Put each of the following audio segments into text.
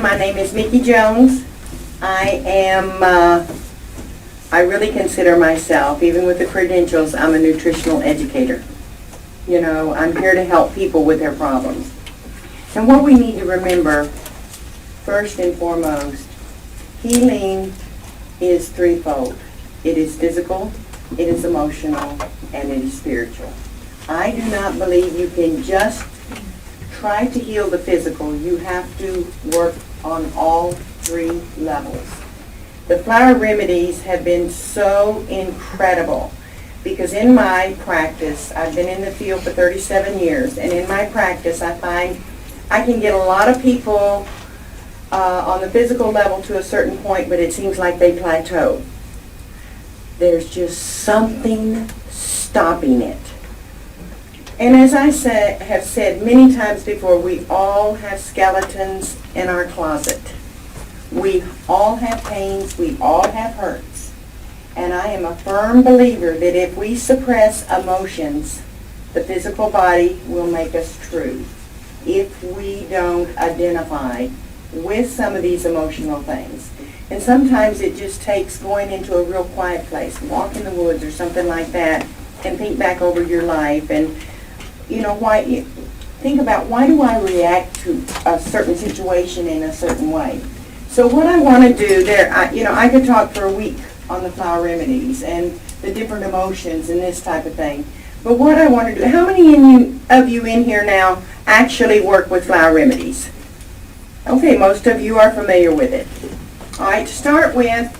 My name is Micki Jones. I really consider myself, even with the credentials, I'm a nutritional educator. You know, I'm here to help people with their problems. And what we need to remember, first and foremost, healing is threefold. It is physical, it is emotional, and it is spiritual. I do not believe you can just try to heal the physical. You have to work on all three levels. The flower remedies have been so incredible because in my practice, I've been in the field for 37 years, and in my practice I find I can get a lot of people on the physical level to a certain point, but it seems like they plateau. There's just something stopping it. And as I have said many times before, we all have skeletons in our closet. We all have pains, we all have hurts. And I am a firm believer that if we suppress emotions, the physical body will make us true. If we don't identify with some of these emotional things. And sometimes it just takes going into a real quiet place, walk in the woods or something like that, and think back over your life and think about why do I react to a certain situation in a certain way. So what I want to do I could talk for a week on the flower remedies and the different emotions and this type of thing. But what I want to do, how many of you in here now actually work with flower remedies? Okay, most of you are familiar with it. All right, to start with,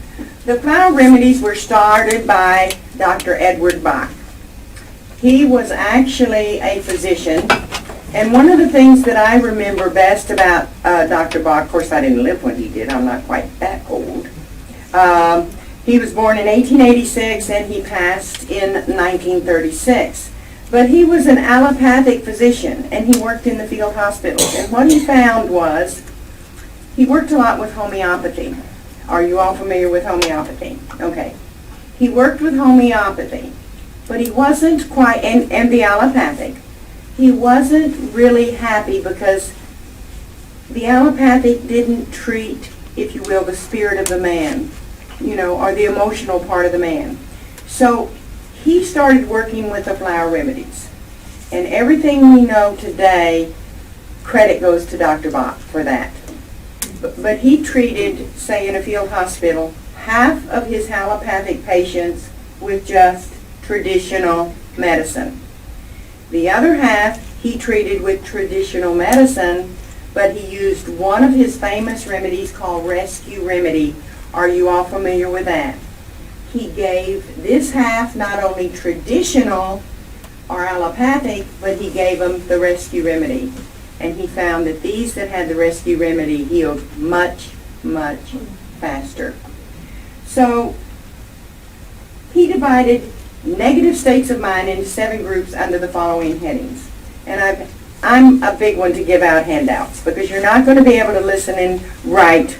the flower remedies were started by Dr. Edward Bach. He was actually a physician, and one of the things that I remember best about Dr. Bach, of course I didn't live when he did, I'm not quite that old. He was born in 1886 and he passed in 1936. But he was an allopathic physician and he worked in the field hospitals. And what he found was, he worked a lot with homeopathy. Are you all familiar with homeopathy? Okay. He worked with homeopathy. But he wasn't quite, and the allopathic, he wasn't really happy because the allopathic didn't treat, if you will, the spirit of the man, or the emotional part of the man. So he started working with the flower remedies. And everything we know today, credit goes to Dr. Bach for that. But he treated, say in a field hospital, half of his allopathic patients with just traditional medicine. The other half he treated with traditional medicine, but he used one of his famous remedies called rescue remedy. Are you all familiar with that? He gave this half not only traditional or allopathic, but he gave them the rescue remedy. And he found that these that had the rescue remedy healed much, much faster. So he divided negative states of mind into 7 groups under the following headings. And I'm a big one to give out handouts because you're not going to be able to listen and write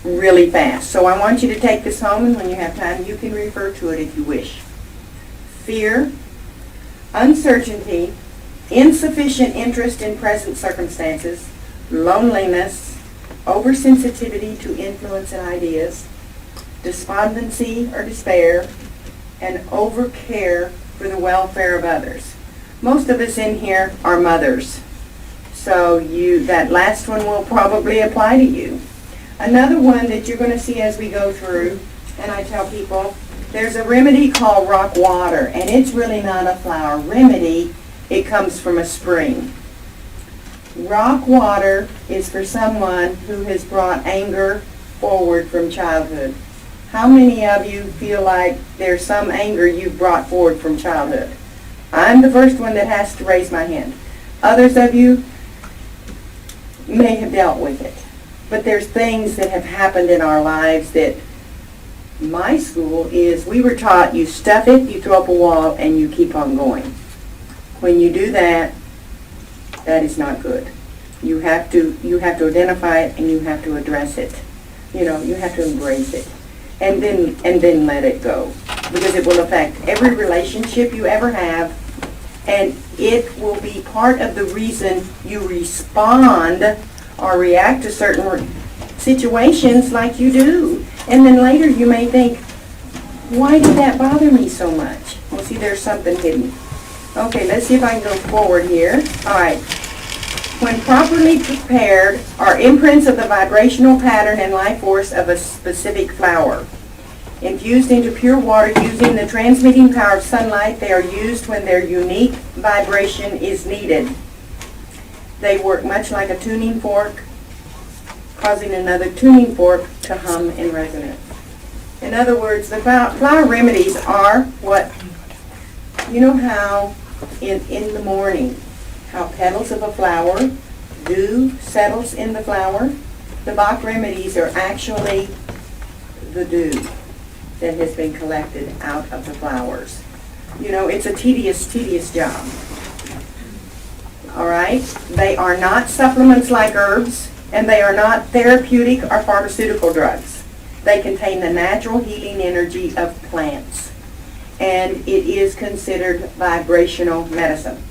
really fast. So I want you to take this home, and when you have time, you can refer to it if you wish. Fear, uncertainty, insufficient interest in present circumstances, loneliness, oversensitivity to influence and ideas, despondency or despair, and overcare for the welfare of others. Most of us in here are mothers, so that last one will probably apply to you. Another one that you're going to see as we go through, and I tell people, there's a remedy called rock water, and it's really not a flower remedy, it comes from a spring. Rock water is for someone who has brought anger forward from childhood. How many of you feel like there's some anger you've brought forward from childhood? I'm the first one that has to raise my hand. Others of you may have dealt with it. But there's things that have happened in our lives that my school is, we were taught you stuff it, you throw up a wall, and you keep on going. When you do that, that is not good. You have to identify it and you have to address it. You have to embrace it. And then let it go, because it will affect every relationship you ever have, and it will be part of the reason you respond or react to certain situations like you do. And then later you may think, why did that bother me so much? Well, see, there's something hidden. Okay, let's see if I can go forward here. All right. When properly prepared, are imprints of the vibrational pattern and life force of a specific flower. Infused into pure water using the transmitting power of sunlight, they are used when their unique vibration is needed. They work much like a tuning fork, causing another tuning fork to hum in resonance. In other words, the flower remedies are what, you know how in the morning, how petals of a flower, dew settles in the flower. The Bach remedies are actually the dew that has been collected out of the flowers. You know, it's a tedious job. All right? They are not supplements like herbs, and they are not therapeutic or pharmaceutical drugs. They contain the natural healing energy of plants, and it is considered vibrational medicine.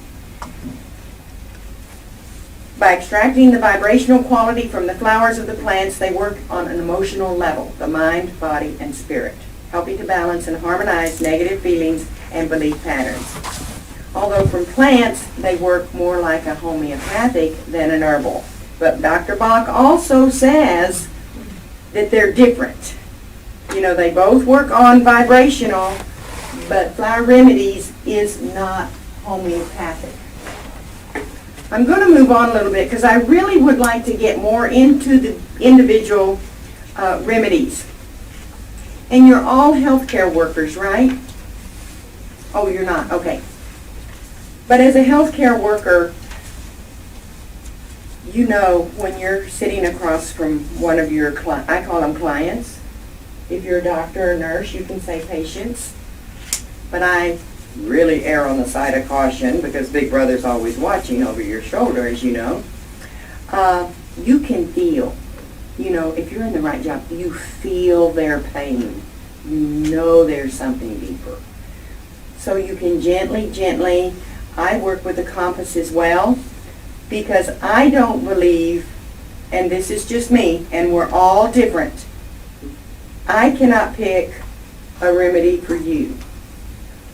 By extracting the vibrational quality from the flowers of the plants, they work on an emotional level, the mind, body, and spirit, helping to balance and harmonize negative feelings and belief patterns. Although from plants, they work more like a homeopathic than an herbal. But Dr. Bach also says that they're different. You know, they both work on vibrational, but Flower Remedies is not homeopathic. I'm going to move on a little bit because I really would like to get more into the individual remedies. And you're all healthcare workers, right? Oh, you're not? Okay. But as a healthcare worker, you know when you're sitting across from one of your, I call them clients. If you're a doctor or nurse, you can say patients. But I really err on the side of caution because Big Brother's always watching over your shoulder, as you know. You can feel, you know, if you're in the right job, you feel their pain. You know there's something deeper. So you can gently, I work with the compass as well because I don't believe, and this is just me, and we're all different, I cannot pick a remedy for you.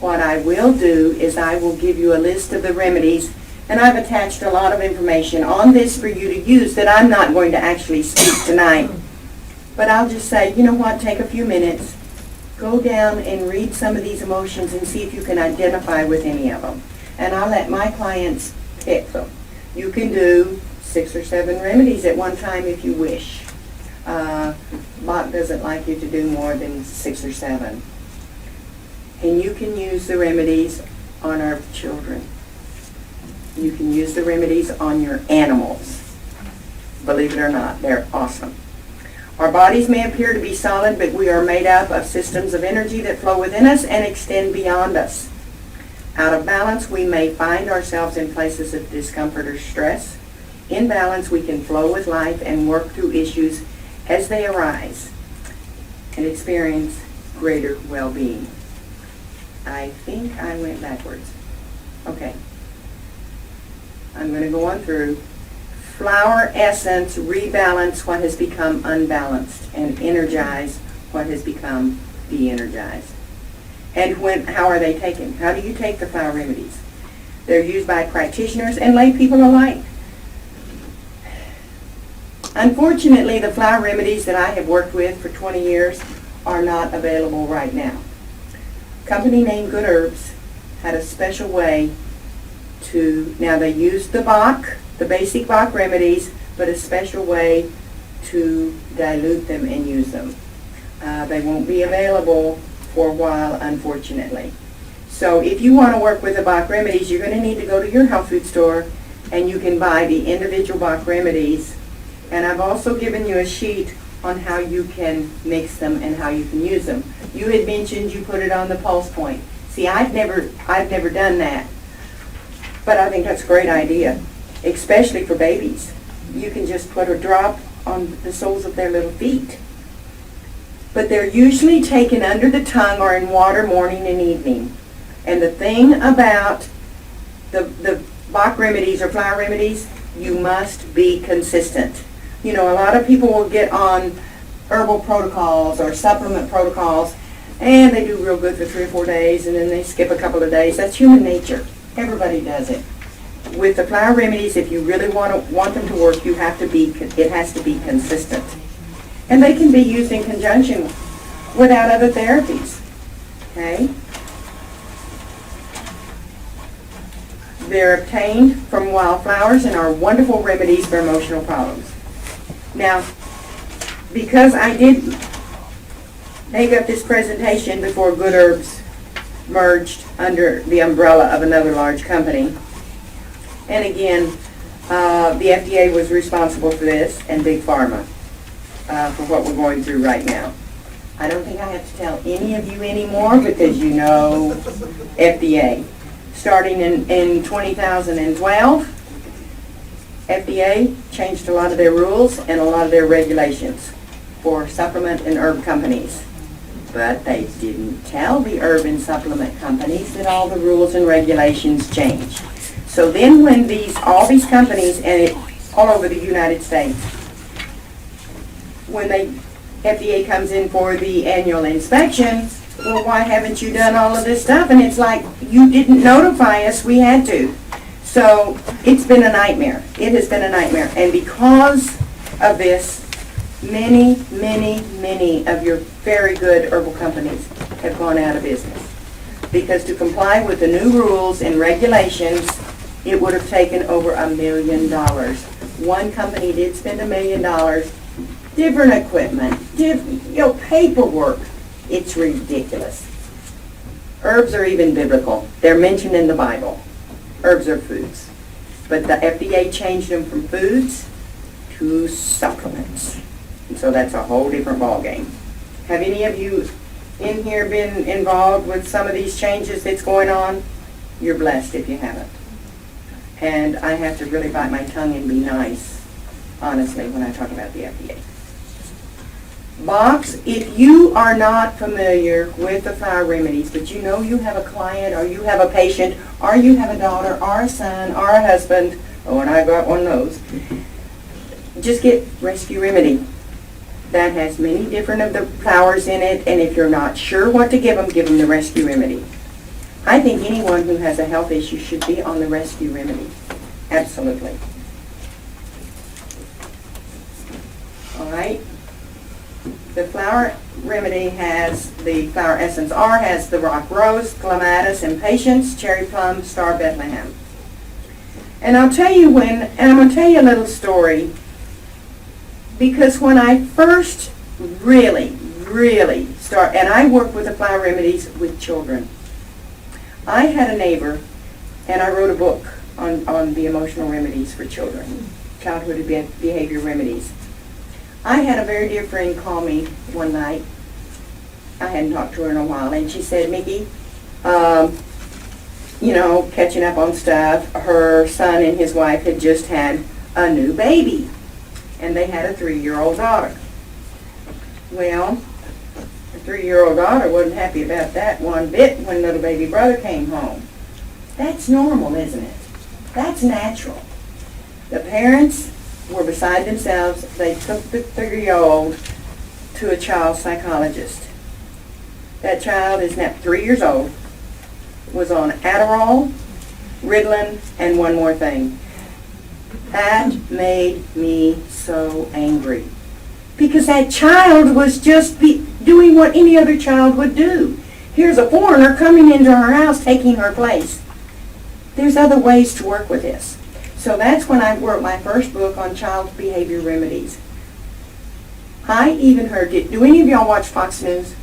What I will do is I will give you a list of the remedies, and I've attached a lot of information on this for you to use that I'm not going to actually speak tonight. But I'll just say, you know what, take a few minutes, go down and read some of these emotions and see if you can identify with any of them. And I'll let my clients pick them. You can do 6 or 7 remedies at one time if you wish. Bach doesn't like you to do more than 6 or 7. And you can use the remedies on our children. You can use the remedies on your animals. Believe it or not, they're awesome. Our bodies may appear to be solid, but we are made up of systems of energy that flow within us and extend beyond us. Out of balance, we may find ourselves in places of discomfort or stress. In balance, we can flow with life and work through issues as they arise and experience greater well-being. I think I went backwards. Okay. I'm going to go on through. Flower essence, rebalance what has become unbalanced and energize what has become de-energized. And how are they taken? How do you take the flower remedies? They're used by practitioners and lay people alike. Unfortunately, the flower remedies that I have worked with for 20 years are not available right now. A company named Good Herbs had a special way to, now they used the Bach, the basic Bach remedies, but a special way to dilute them and use them. They won't be available for a while, unfortunately. So if you want to work with the Bach remedies, you're going to need to go to your health food store and you can buy the individual Bach remedies. And I've also given you a sheet on how you can mix them and how you can use them. You had mentioned you put it on the pulse point. See, I've never done that, but I think that's a great idea, especially for babies. You can just put a drop on the soles of their little feet. But they're usually taken under the tongue or in water morning and evening. And the thing about the Bach remedies or flower remedies, you must be consistent. You know, a lot of people will get on herbal protocols or supplement protocols, and they do real good for 3 or 4 days, and then they skip a couple of days. That's human nature. Everybody does it. With the flower remedies, if you really want them to work, it has to be consistent. And they can be used in conjunction without other therapies. Okay? They're obtained from wildflowers and are wonderful remedies for emotional problems. Now, because I did make up this presentation before Good Herbs merged under the umbrella of another large company, and again, the FDA was responsible for this, and Big Pharma, for what we're going through right now. I don't think I have to tell any of you anymore because you know FDA. Starting in 2012, FDA changed a lot of their rules and a lot of their regulations for supplement and herb companies. But they didn't tell the herb and supplement companies that all the rules and regulations changed. So then when all these companies, and all over the United States, when FDA comes in for the annual inspection, well, why haven't you done all of this stuff? And it's like, you didn't notify us, we had to. So it's been a nightmare. It has been a nightmare. And because of this, many of your very good herbal companies have gone out of business. Because to comply with the new rules and regulations, it would have taken over $1 million. One company did spend $1 million, different equipment, paperwork. It's ridiculous. Herbs are even biblical. They're mentioned in the Bible. Herbs are foods. But the FDA changed them from foods to supplements. And so that's a whole different ballgame. Have any of you in here been involved with some of these changes that's going on? You're blessed if you haven't. And I have to really bite my tongue and be nice, honestly, when I talk about the FDA. Box, if you are not familiar with the flower remedies, but you know you have a client or you have a patient or you have a daughter or a son or a husband, oh, and I got one of those, just get Rescue Remedy. That has many different of the flowers in it, and if you're not sure what to give them the Rescue Remedy. I think anyone who has a health issue should be on the Rescue Remedy. Absolutely. All right. The flower remedy has the flower essence R, has the rock rose, clematis, impatiens, cherry plum, star Bethlehem. And I'm going to tell you a little story, because when I first really start, and I work with the flower remedies with children. I had a neighbor, and I wrote a book on the emotional remedies for children, childhood behavior remedies. I had a very dear friend call me one night. I hadn't talked to her in a while, and she said, Micki, catching up on stuff, her son and his wife had just had a new baby, and they had a 3-year-old daughter. Well, the 3-year-old daughter wasn't happy about that one bit when little baby brother came home. That's normal, isn't it? That's natural. The parents were beside themselves. They took the 3-year-old to a child psychologist. That child is now 3 years old, was on Adderall, Ritalin, and one more thing. That made me so angry. Because that child was just doing what any other child would do. Here's a foreigner coming into her house, taking her place. There's other ways to work with this. So that's when I wrote my first book on child behavior remedies. I even heard, do any of y'all watch Fox News?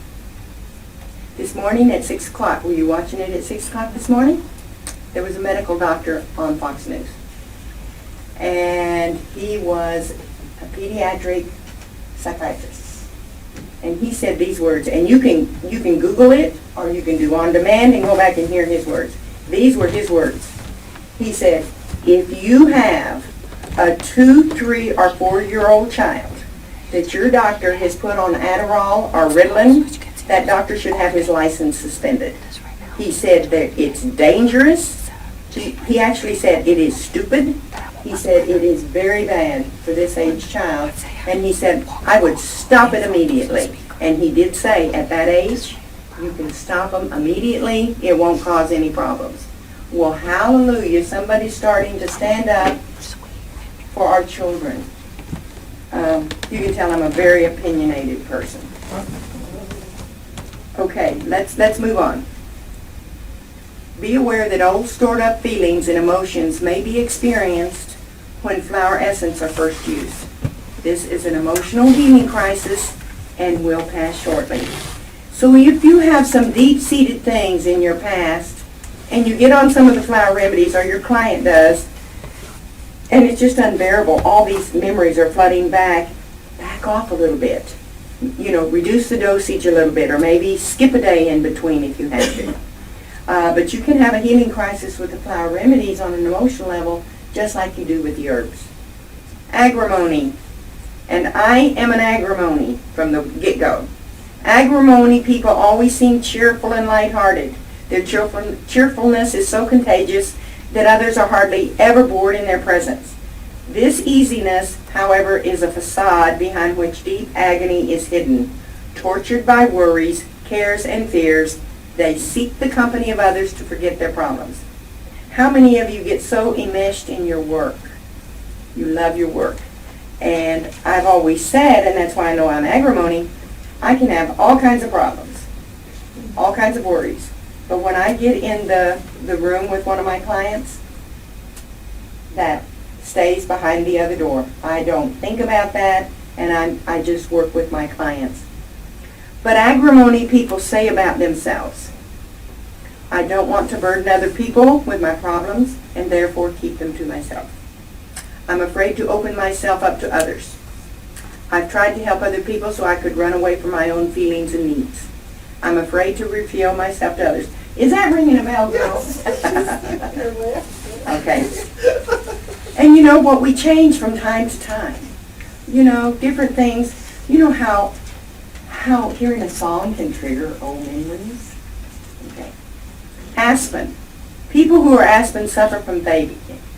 This morning at 6 o'clock, were you watching it at 6 o'clock this morning? There was a medical doctor on Fox News. And he was a pediatric psychiatrist. And he said these words, and you can Google it, or you can do on demand and go back and hear his words. These were his words. He said, if you have a 2, 3, or 4-year-old child that your doctor has put on Adderall or Ritalin, that doctor should have his license suspended. He said that it's dangerous. He actually said it is stupid He said, it is very bad for this age child. And he said, I would stop it immediately. And he did say, at that age, you can stop them immediately. It won't cause any problems. Well, hallelujah, somebody's starting to stand up for our children. You can tell I'm a very opinionated person. Okay, let's move on. Be aware that old stored up feelings and emotions may be experienced when flower essence are first used. This is an emotional healing crisis and will pass shortly. So if you have some deep-seated things in your past and you get on some of the flower remedies, or your client does, and it's just unbearable, all these memories are flooding back off a little bit. You know, reduce the dosage a little bit, or maybe skip a day in between if you have to. But you can have a healing crisis with the flower remedies on an emotional level, just like you do with the herbs. Agrimony. And I am an agrimony from the get-go. Agrimony people always seem cheerful and lighthearted. Their cheerfulness is so contagious that others are hardly ever bored in their presence. This easiness, however, is a facade behind which deep agony is hidden. Tortured by worries, cares, and fears, they seek the company of others to forget their problems. How many of you get so enmeshed in your work? You love your work. And I've always said, and that's why I know I'm agrimony, I can have all kinds of problems, all kinds of worries. But when I get in the room with one of my clients, that stays behind the other door. I don't think about that, and I just work with my clients. But agrimony people say about themselves, I don't want to burden other people with my problems and therefore keep them to myself. I'm afraid to open myself up to others. I've tried to help other people so I could run away from my own feelings and needs. I'm afraid to reveal myself to others. Is that ringing a bell, girls? Okay. And you know what, we change from time to time. You know, different things. You know how hearing a song can trigger old memories? Okay. Aspen. People who are aspen suffer from vague,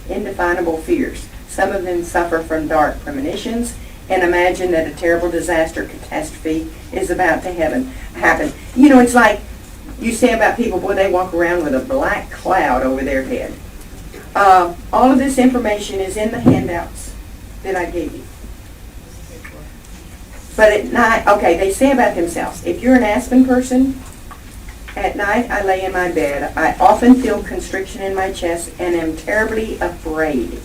indefinable fears. Some of them suffer from dark premonitions and imagine that a terrible disaster catastrophe is about to happen. You know, it's like you say about people, boy, they walk around with a black cloud over their head. All of this information is in the handouts that I gave you. But at night, okay, they say about themselves, if you're an aspen person, at night I lay in my bed. I often feel constriction in my chest and am terribly afraid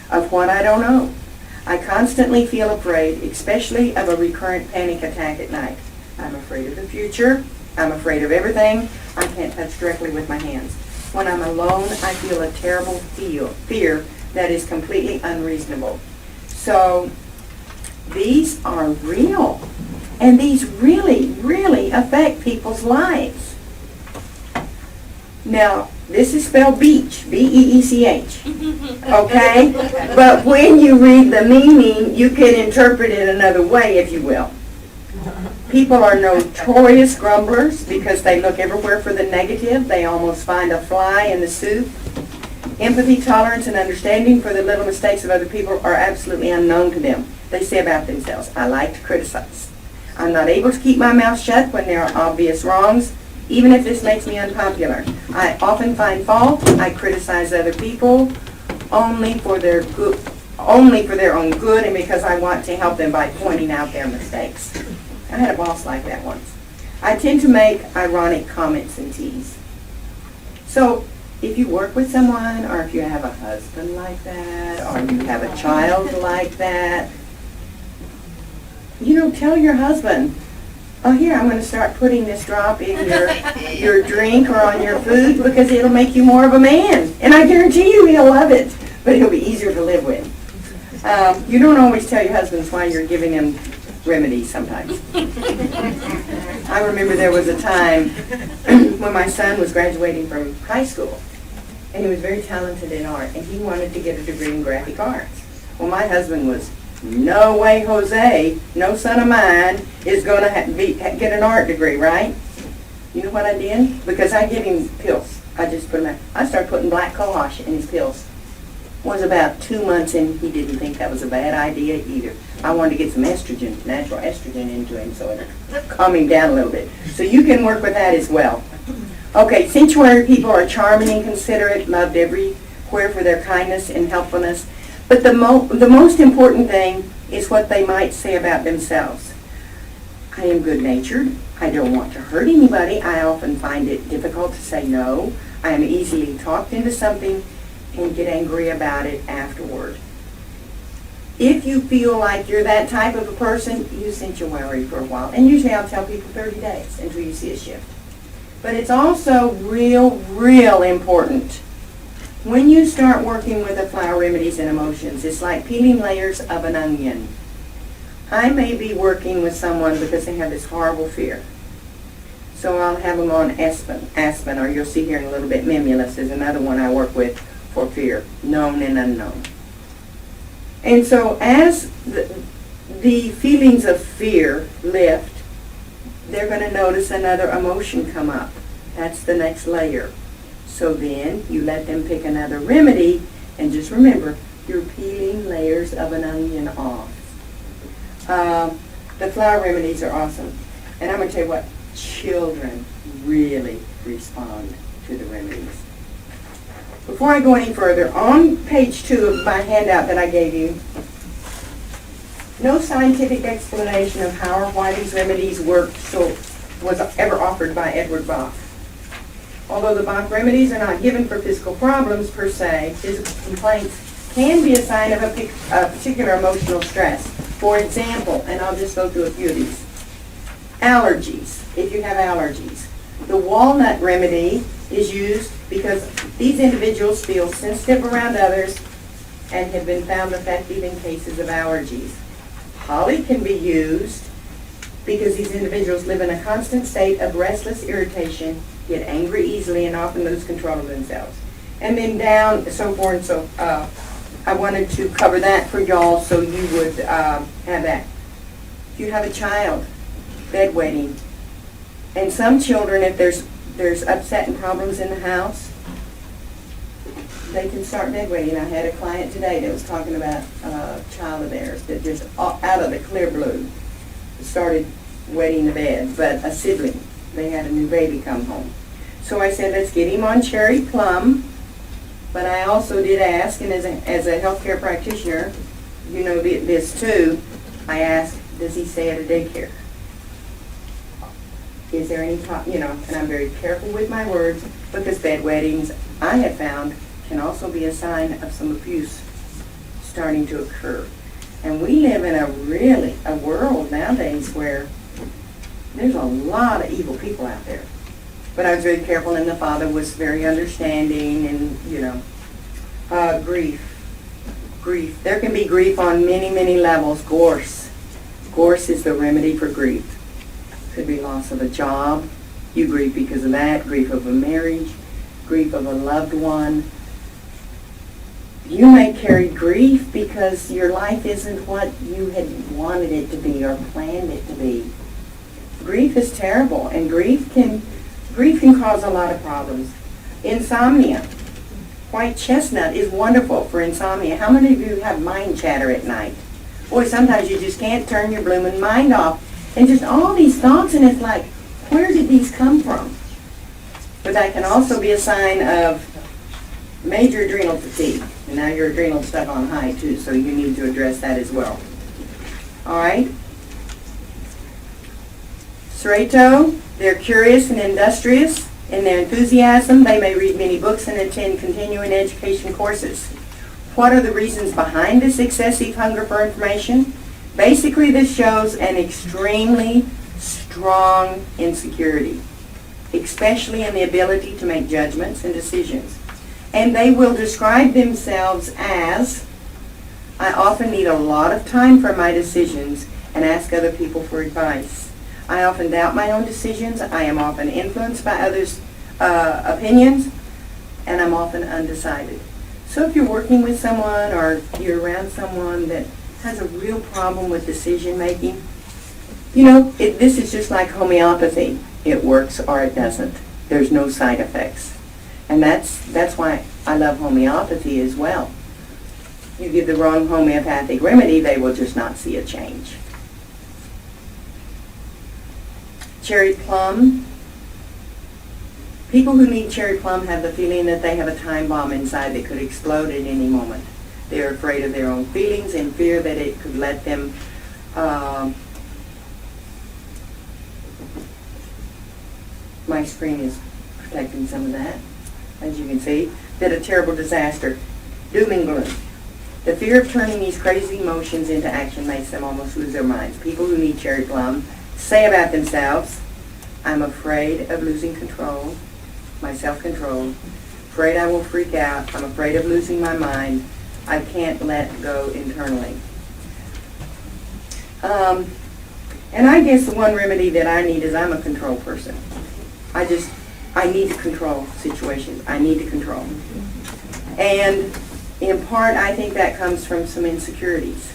of what I don't know. I constantly feel afraid, especially of a recurrent panic attack at night. I'm afraid of the future. I'm afraid of everything. I can't touch directly with my hands. When I'm alone, I feel a terrible fear that is completely unreasonable. So these are real. And these really, really affect people's lives. Now, this is spelled beech, B-E-E-C-H, okay? But when you read the meaning, you can interpret it another way, if you will. People are notorious grumblers because they look everywhere for the negative. They almost find a fly in the soup. Empathy, tolerance, and understanding for the little mistakes of other people are absolutely unknown to them. They say about themselves, I like to criticize. I'm not able to keep my mouth shut when there are obvious wrongs, even if this makes me unpopular. I often find fault. I criticize other people only for their good, only for their own good, and because I want to help them by pointing out their mistakes. I had a boss like that once. I tend to make ironic comments and tease. So if you work with someone, or if you have a husband like that, or you have a child like that, you know, tell your husband, oh, here, I'm going to start putting this drop in your drink or on your food because it'll make you more of a man. And I guarantee you he'll love it, but it'll be easier to live with. You don't always tell your husbands why you're giving them remedies sometimes. I remember there was a time when my son was graduating from high school, and he was very talented in art, and he wanted to get a degree in graphic arts. Well, my husband was, no way, Jose, no son of mine is going to get an art degree, right? You know what I did? Because I give him pills. I just put them out. I started putting black cohosh in his pills. was about 2 months in, he didn't think that was a bad idea either. I wanted to get some estrogen, natural estrogen into him so it would calm him down a little bit. So you can work with that as well. Okay, sanctuary people are charming and considerate, loved everywhere for their kindness and helpfulness. But the most important thing is what they might say about themselves. I am good-natured. I don't want to hurt anybody. I often find it difficult to say no. I am easily talked into something and get angry about it afterward. If you feel like you're that type of a person, use sanctuary for a while. And usually I'll tell people 30 days until you see a shift. But it's also real important. When you start working with the flower remedies and emotions, it's like peeling layers of an onion. I may be working with someone because they have this horrible fear. So I'll have them on aspen, or you'll see here in a little bit, mimulus is another one I work with for fear, known and unknown. And so as the feelings of fear lift, they're going to notice another emotion come up. That's the next layer. So then you let them pick another remedy, and just remember, you're peeling layers of an onion off. The flower remedies are awesome. And I'm going to tell you what, children really respond to the remedies. Before I go any further, on page 2 of my handout that I gave you, no scientific explanation of how or why these remedies work was ever offered by Edward Bach. Although the Bach remedies are not given for physical problems per se, physical complaints can be a sign of a particular emotional stress. For example, and I'll just go through a few of these. Allergies, if you have allergies. The walnut remedy is used because these individuals feel sensitive around others and have been found effective in cases of allergies. Holly can be used because these individuals live in a constant state of restless irritation, get angry easily, and often lose control of themselves. And then down, so forth and so I wanted to cover that for y'all so you would have that. If you have a child, bedwetting, and some children, if there's upset and problems in the house, they can start bedwetting. I had a client today that was talking about a child of theirs that just out of the clear blue started wetting the bed, but a sibling. They had a new baby come home. So I said, let's get him on cherry plum. But I also did ask, and as a healthcare practitioner, you know this too, I asked, does he stay at a daycare? Is there any, and I'm very careful with my words, because bedwettings, I have found, can also be a sign of some abuse starting to occur. And we live in a world nowadays where there's a lot of evil people out there. But I was very careful, and the father was very understanding, and, grief. There can be grief on many levels. Gorse is the remedy for grief. Could be loss of a job. You grieve because of that. Grief of a marriage. Grief of a loved one. You may carry grief because your life isn't what you had wanted it to be or planned it to be. Grief is terrible, and grief can cause a lot of problems. Insomnia. White chestnut is wonderful for insomnia. How many of you have mind chatter at night? Boy, sometimes you just can't turn your blooming mind off. And just all these thoughts, and it's like, where did these come from? But that can also be a sign of major adrenal fatigue. And now your adrenal stuck on high too, so you need to address that as well. All right? Serrato, they're curious and industrious in their enthusiasm. They may read many books and attend continuing education courses. What are the reasons behind this excessive hunger for information? Basically, this shows an extremely strong insecurity, especially in the ability to make judgments and decisions. And they will describe themselves as, I often need a lot of time for my decisions and ask other people for advice. I often doubt my own decisions. I am often influenced by others' opinions, and I'm often undecided. So if you're working with someone or you're around someone that has a real problem with decision making, this is just like homeopathy. It works or it doesn't. There's no side effects. And that's why I love homeopathy as well. you give the wrong homeopathic remedy, they will just not see a change. Cherry plum. People who need cherry plum have the feeling that they have a time bomb inside that could explode at any moment. They're afraid of their own feelings and fear that it could let them my screen is protecting some of that, as you can see, that a terrible disaster, doom and gloom. The fear of turning these crazy emotions into action makes them almost lose their minds. People who need cherry plum say about themselves, I'm afraid of losing control, my self-control, afraid I will freak out, I'm afraid of losing my mind, I can't let go internally. And I guess the one remedy that I need is I'm a control person. I need to control situations. I need to control. And in part, I think that comes from some insecurities.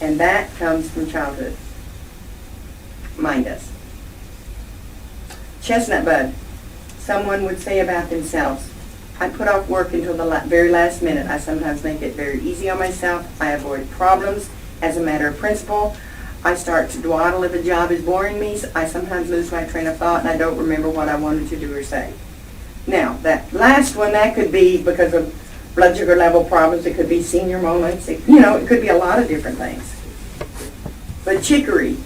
And that comes from childhood. Mine does. Chestnut bud. Someone would say about themselves, I put off work until the very last minute. I sometimes make it very easy on myself. I avoid problems as a matter of principle. I start to dawdle if a job is boring me. I sometimes lose my train of thought and I don't remember what I wanted to do or say. Now, that last one, that could be because of blood sugar level problems. It could be senior moments. It could be a lot of different things. But chicory.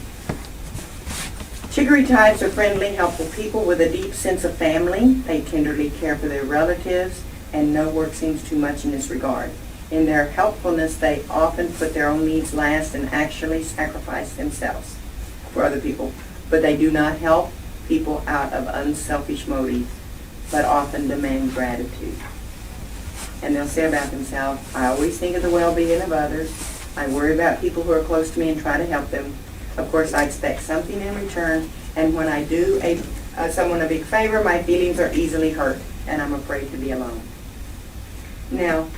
Chicory types are friendly, helpful people with a deep sense of family. They tenderly care for their relatives, and no work seems too much in this regard. In their helpfulness, they often put their own needs last and actually sacrifice themselves for other people. But they do not help people out of unselfish motives, but often demand gratitude. And they'll say about themselves, I always think of the well-being of others. I worry about people who are close to me and try to help them. Of course, I expect something in return, and when I do someone a big favor, my feelings are easily hurt, and I'm afraid to be alone. Now,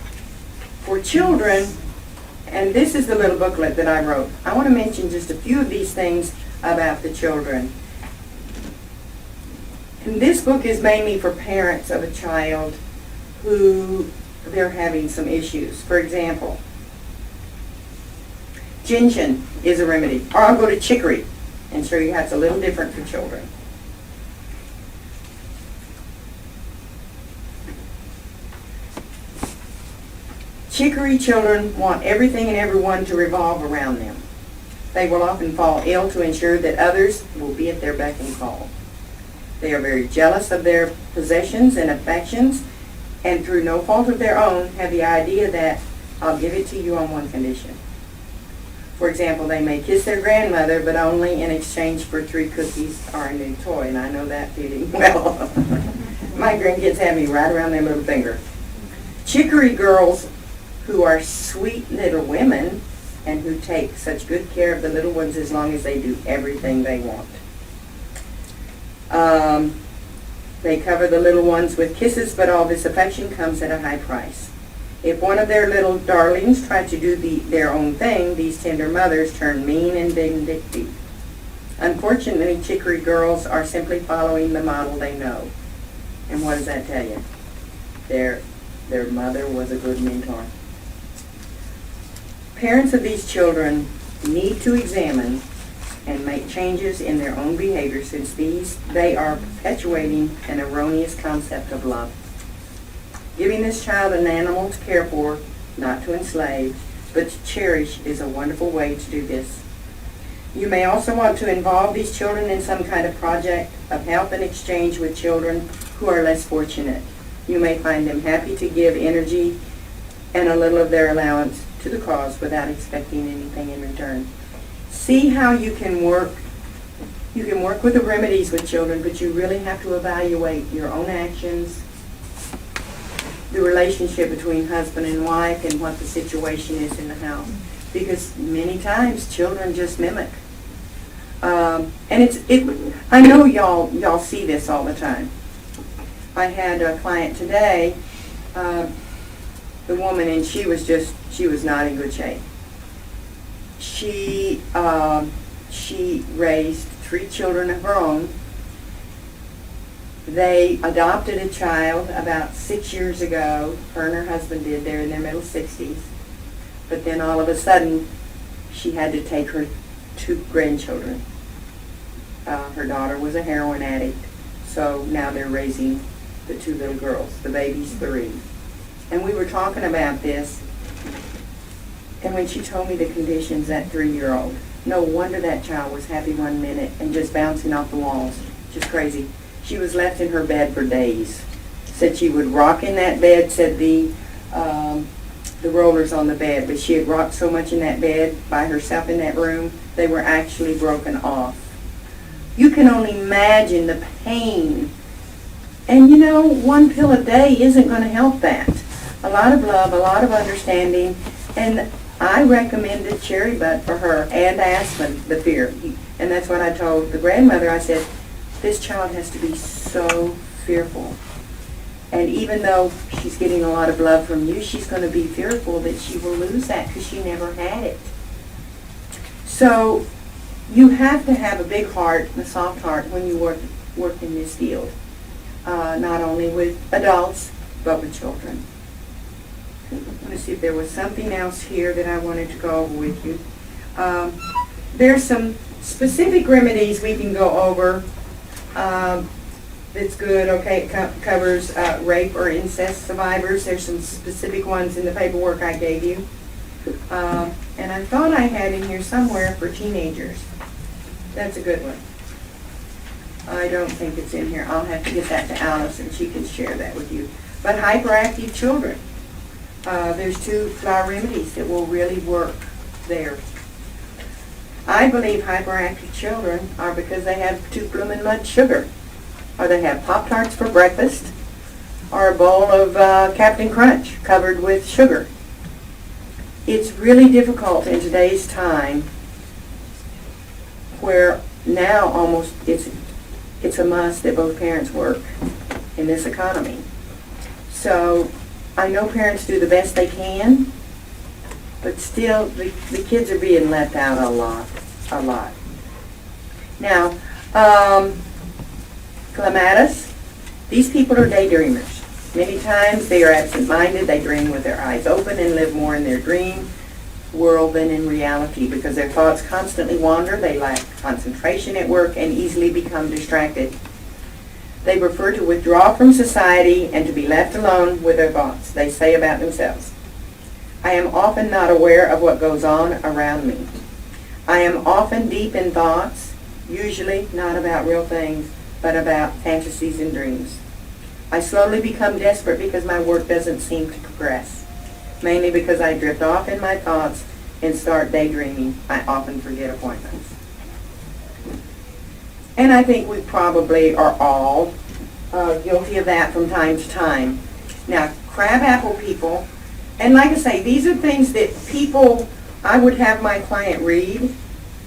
for children, and this is the little booklet that I wrote, I want to mention just a few of these things about the children. And this book is mainly for parents of a child who they're having some issues. For example, gentian is a remedy. Or I'll go to chicory and show you how it's a little different for children. Chicory children want everything and everyone to revolve around them. They will often fall ill to ensure that others will be at their beck and call. They are very jealous of their possessions and affections, and through no fault of their own have the idea that I'll give it to you on one condition. For example, they may kiss their grandmother, but only in exchange for 3 cookies or a new toy, and I know that feeling well. My grandkids have me right around their little finger. Chicory girls who are sweet little women and who take such good care of the little ones as long as they do everything they want. They cover the little ones with kisses, but all this affection comes at a high price. If one of their little darlings try to do their own thing, these tender mothers turn mean and vindictive. Unfortunately, chicory girls are simply following the model they know. And what does that tell you? Their mother was a good mentor. Parents of these children need to examine and make changes in their own behavior, since they are perpetuating an erroneous concept of love. Giving this child an animal to care for, not to enslave, but to cherish, is a wonderful way to do this. You may also want to involve these children in some kind of project of help and exchange with children who are less fortunate. You may find them happy to give energy and a little of their allowance to the cause without expecting anything in return. See how you can work. You can work with the remedies with children, but you really have to evaluate your own actions, the relationship between husband and wife, and what the situation is in the house. Because many times children just mimic. And I know y'all see this all the time. I had a client today, the woman, and she was not in good shape. She raised 3 children of her own. They adopted a child about 6 years ago. Her and her husband did. They're in their middle 60s. But then all of a sudden, she had to take her 2 grandchildren. Her daughter was a heroin addict, so now they're raising the 2 little girls. The baby's 3. And we were talking about this, and when she told me the conditions, that 3-year-old, no wonder that child was happy one minute and just bouncing off the walls. Just crazy. She was left in her bed for days. Said she would rock in that bed, said the rollers on the bed, but she had rocked so much in that bed by herself in that room, they were actually broken off. You can only imagine the pain. And you know, 1 pill a day isn't going to help that. A lot of love, a lot of understanding, and I recommended cherry butt for her and aspen, the fear. And that's what I told the grandmother. I said, this child has to be so fearful. And even though she's getting a lot of love from you, she's going to be fearful that she will lose that because she never had it. So you have to have a big heart and a soft heart when you work in this field, not only with adults, but with children. Let me see if there was something else here that I wanted to go over with you. There's some specific remedies we can go over. That's good. Okay, it covers rape or incest survivors. There's some specific ones in the paperwork I gave you. And I thought I had in here somewhere for teenagers. That's a good one. I don't think it's in here. I'll have to get that to Alice and she can share that with you. But hyperactive children. There's 2 flower remedies that will really work there. I believe hyperactive children are because they have 2 blooming mud sugar. Or they have Pop-Tarts for breakfast, or a bowl of Captain Crunch covered with sugar. It's really difficult in today's time where now almost it's a must that both parents work in this economy. So I know parents do the best they can, but still the kids are being left out a lot. Now, clematis, these people are daydreamers. Many times they are absent-minded, they dream with their eyes open and live more in their dream world than in reality because their thoughts constantly wander, they lack concentration at work, and easily become distracted. They prefer to withdraw from society and to be left alone with their thoughts. They say about themselves, I am often not aware of what goes on around me. I am often deep in thoughts, usually not about real things, but about fantasies and dreams. I slowly become desperate because my work doesn't seem to progress, mainly because I drift off in my thoughts and start daydreaming. I often forget appointments. And I think we probably are all guilty of that from time to time. Now, crabapple people, and like I say, these are things that people, I would have my client read,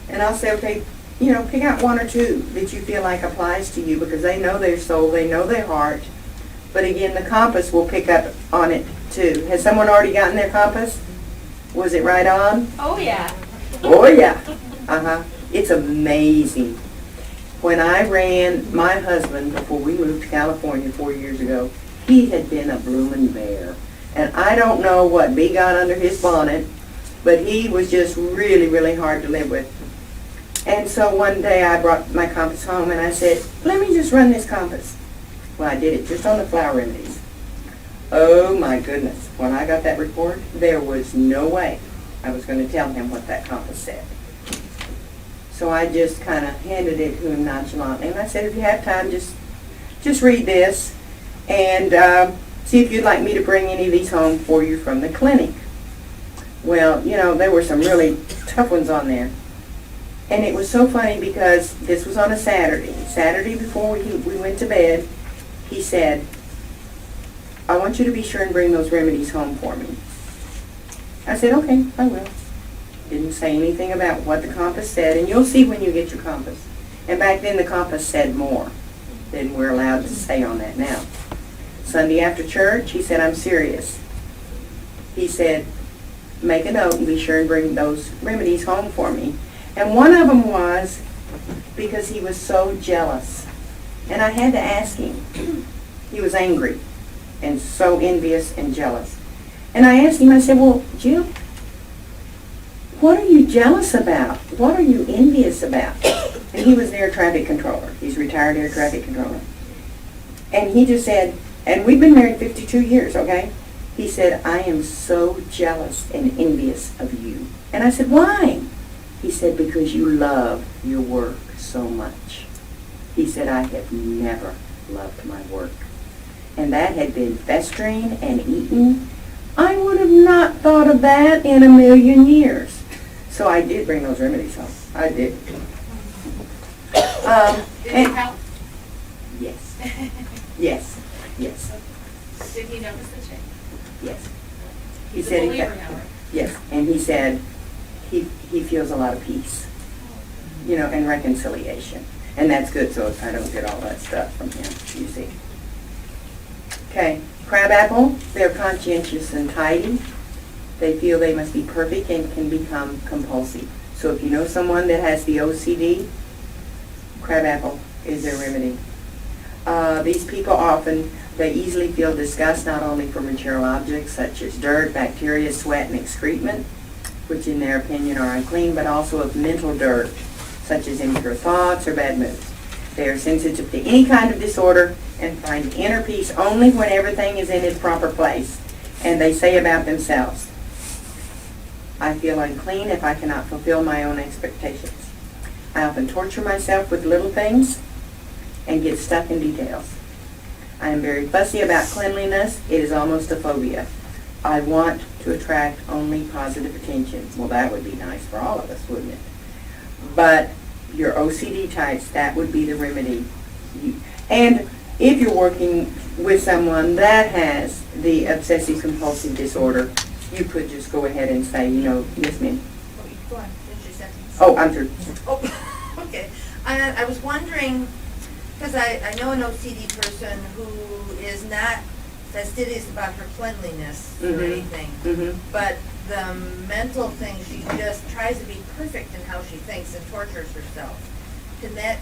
and I'll say, okay, you know, pick out 1 or 2 that you feel like applies to you because they know their soul, they know their heart. But again, the compass will pick up on it too. Has someone already gotten their compass? Was it right on? Oh yeah. Oh yeah. It's amazing. When I ran my husband before we moved to California 4 years ago, he had been a bloomin' bear. And I don't know what bee got under his bonnet, but he was just really, really hard to live with. And so one day I brought my compass home and I said, let me just run this compass. Well, I did it just on the flower remedies. Oh my goodness. When I got that report, there was no way I was going to tell him what that compass said. So I just kind of handed it to him nonchalantly. And I said, if you have time, just read this and see if you'd like me to bring any of these home for you from the clinic. Well, you know, there were some really tough ones on there. And it was so funny because this was on a Saturday. Saturday before we went to bed, he said, I want you to be sure and bring those remedies home for me. I said, okay, I will. Didn't say anything about what the compass said, and you'll see when you get your compass. And back then the compass said more than we're allowed to say on that now. Sunday after church, he said, I'm serious. He said, make a note and be sure and bring those remedies home for me. And one of them was because he was so jealous. And I had to ask him. He was angry and so envious and jealous. And I asked him, I said, well, Jim, what are you jealous about? What are you envious about? And he was an air traffic controller. He's a retired air traffic controller. And he just said, and we've been married 52 years, okay? He said, I am so jealous and envious of you. And I said, why? He said, because you love your work so much. He said, I have never loved my work. And that had been festering and eaten. I would have not thought of that in a million years. So I did bring those remedies home. I did. Did it help? Yes. Yes. Yes. Did he notice the change? Yes. He's a believer now, right? Yes, and he said he feels a lot of peace, you know, and reconciliation. And that's good, so I don't get all that stuff from him, you see. Okay, crabapple, they're conscientious and tidy. They feel they must be perfect and can become compulsive. So if you know someone that has the OCD, crabapple is their remedy. These people often, they easily feel disgust not only for material objects such as dirt, bacteria, sweat, and excrement, which in their opinion are unclean, but also of mental dirt, such as impure thoughts or bad moods. They are sensitive to any kind of disorder and find inner peace only when everything is in its proper place. And they say about themselves, I feel unclean if I cannot fulfill my own expectations. I often torture myself with little things and get stuck in details. I am very fussy about cleanliness. It is almost a phobia. I want to attract only positive attention. Well, that would be nice for all of us, wouldn't it? But your OCD types, that would be the remedy. And if you're working with someone that has the obsessive compulsive disorder, you could just go ahead and say, you know, yes, ma'am. Go on, finish your sentence. Oh, I'm through. Oh, okay. I was wondering, because I know an OCD person who is not fastidious about her cleanliness or anything, but the mental thing, she just tries to be perfect in how she thinks and tortures herself. Can that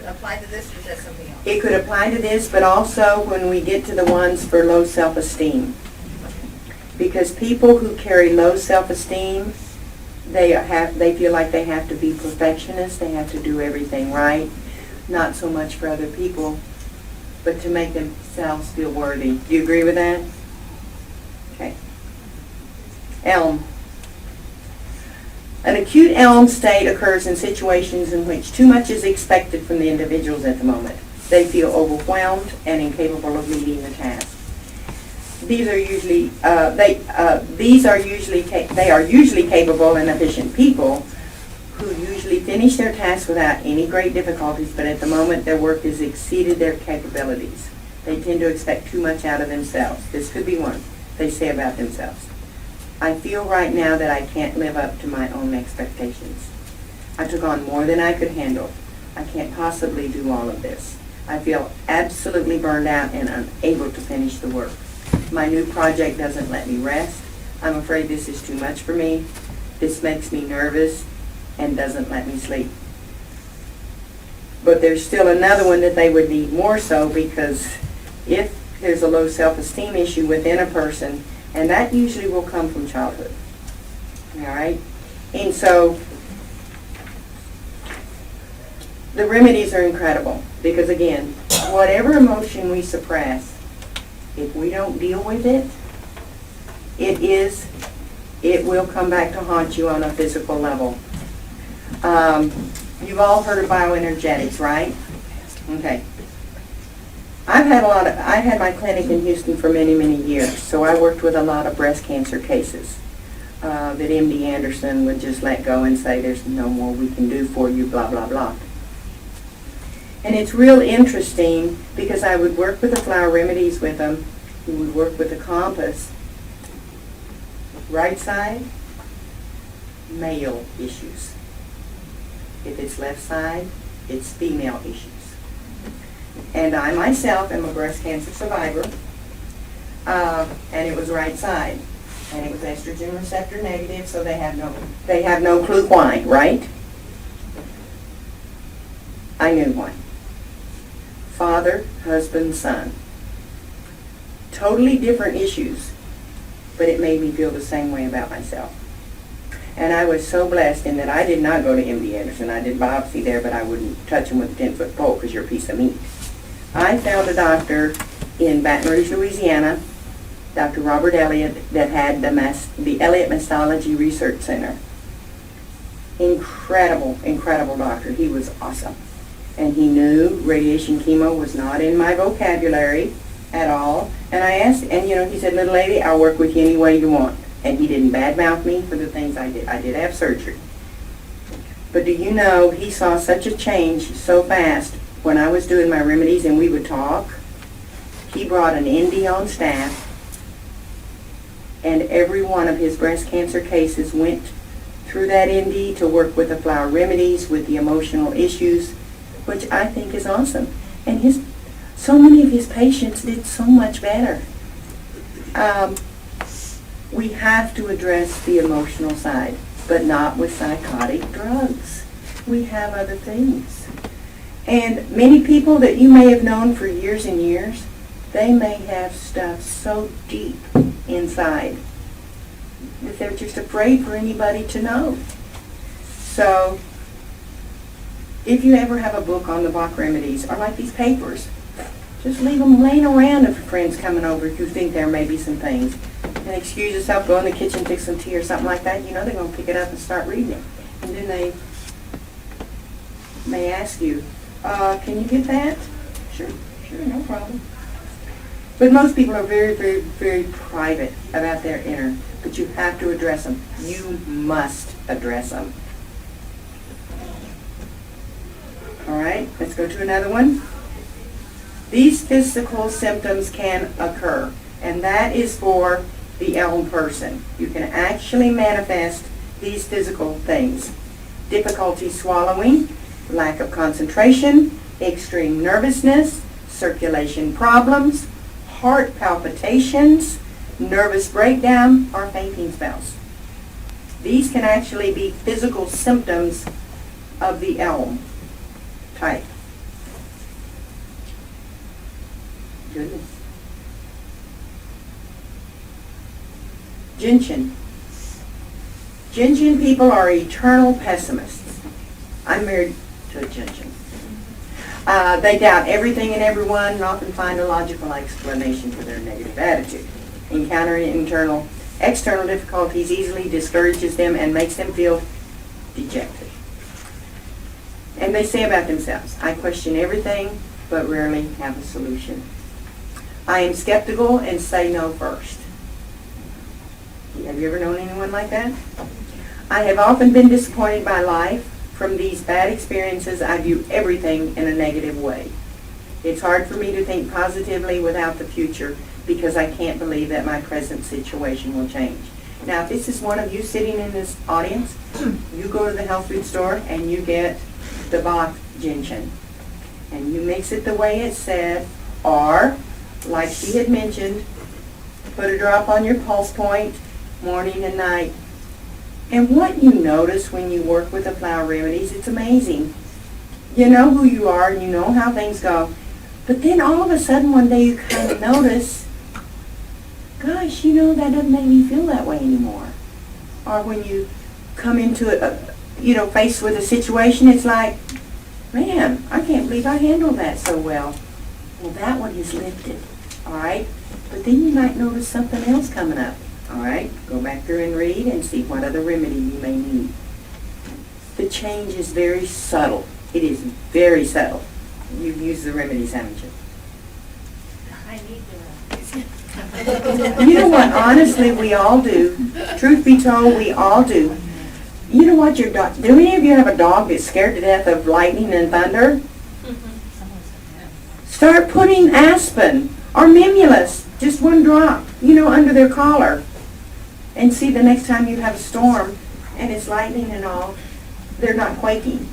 apply to this, or is that something else? It could apply to this, but also when we get to the ones for low self-esteem. Because people who carry low self-esteem, they feel like they have to be perfectionists, they have to do everything right, not so much for other people, but to make themselves feel worthy. Do you agree with that? Okay. Elm. An acute elm state occurs in situations in which too much is expected from the individuals at the moment. They feel overwhelmed and incapable of meeting the task. These are usually they are usually capable and efficient people who usually finish their tasks without any great difficulties, but at the moment their work has exceeded their capabilities. They tend to expect too much out of themselves. This could be one. They say about themselves, I feel right now that I can't live up to my own expectations. I took on more than I could handle. I can't possibly do all of this. I feel absolutely burned out and unable to finish the work. My new project doesn't let me rest. I'm afraid this is too much for me. This makes me nervous and doesn't let me sleep. But there's still another one that they would need more so, because if there's a low self-esteem issue within a person, and that usually will come from childhood. All right? And so the remedies are incredible, because again, whatever emotion we suppress, if we don't deal with it, it will come back to haunt you on a physical level. You've all heard of bioenergetics, right? Okay. I had my clinic in Houston for many, many years, so I worked with a lot of breast cancer cases that MD Anderson would just let go and say, there's no more we can do for you, blah, blah, blah. And it's real interesting, because I would work with the flower remedies with them. We would work with the compass. Right side, male issues. If it's left side, it's female issues. And I myself am a breast cancer survivor, and it was right side. And it was estrogen receptor negative, so they have no clue why, right? I knew why. Father, husband, son. Totally different issues, but it made me feel the same way about myself. And I was so blessed in that I did not go to MD Anderson. I did biopsy there, but I wouldn't touch them with a 10-foot pole because you're a piece of meat. I found a doctor in Baton Rouge, Louisiana, Dr. Robert Elliott, that had the Elliott Mastology Research Center. Incredible, incredible doctor. He was awesome. And he knew radiation chemo was not in my vocabulary at all. And I asked, and he said, little lady, I'll work with you any way you want. And he didn't badmouth me for the things I did. I did have surgery. But do you know, he saw such a change so fast when I was doing my remedies and we would talk. He brought an ND on staff, and every one of his breast cancer cases went through that ND to work with the flower remedies, with the emotional issues, which I think is awesome. And so many of his patients did so much better. We have to address the emotional side, but not with psychotic drugs. We have other things. And many people that you may have known for years and years, they may have stuff so deep inside that they're just afraid for anybody to know. So, if you ever have a book on the Bach Remedies, or like these papers, just leave them laying around if a friend's coming over if you think there may be some things. And excuse yourself, go in the kitchen, fix some tea or something like that, they're going to pick it up and start reading it. And then they may ask you, can you get that? Sure, no problem. But most people are very, very, very private about their inner, but you have to address them. You must address them. All right, let's go to another one. These physical symptoms can occur, and that is for the elm person. You can actually manifest these physical things. Difficulty swallowing, lack of concentration, extreme nervousness, circulation problems, heart palpitations, nervous breakdown, or fainting spells. These can actually be physical symptoms of the elm type. Goodness. Gentian. Gentian people are eternal pessimists. I'm married to a Gentian. They doubt everything and everyone and often find a logical explanation for their negative attitude. Encountering external difficulties easily discourages them and makes them feel dejected. And they say about themselves, I question everything but rarely have a solution. I am skeptical and say no first. Have you ever known anyone like that? I have often been disappointed by life. From these bad experiences, I view everything in a negative way. It's hard for me to think positively without the future because I can't believe that my present situation will change. Now, if this is one of you sitting in this audience, you go to the health food store and you get the Bach Gentian. And you mix it the way it's said, or, like she had mentioned, put a drop on your pulse point, morning and night. And what you notice when you work with the flower remedies, it's amazing. You know who you are and you know how things go. But then all of a sudden one day you kind of notice, gosh, that doesn't make me feel that way anymore. Or when you come into faced with a situation, it's like, man, I can't believe I handled that so well. Well, that one is lifted, all right? But then you might notice something else coming up. All right, go back through and read and see what other remedy you may need. The change is very subtle. It is very subtle. You've used the remedies, haven't you? I need the remedies. You know what? Honestly, we all do. Truth be told, we all do. You know what your dog? Do any of you have a dog that's scared to death of lightning and thunder? Start putting aspen or mimulus, just one drop, under their collar. And see, the next time you have a storm and it's lightning and all, they're not quaking.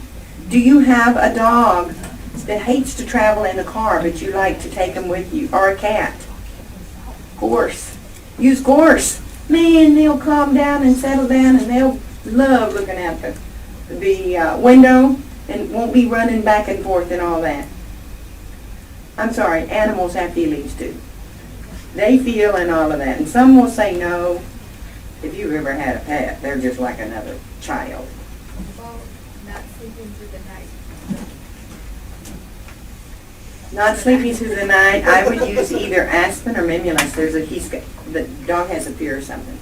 Do you have a dog that hates to travel in a car, but you like to take them with you? Or a cat? Gorse. Use gorse. Man, they'll calm down and settle down, and they'll love looking out the window and won't be running back and forth and all that. I'm sorry, animals have feelings too. They feel and all of that. And some will say no. If you've ever had a pet, they're just like another child. Well, not sleeping through the night. Not sleeping through the night, I would use either aspirin or mimulus. The dog has a fear of something.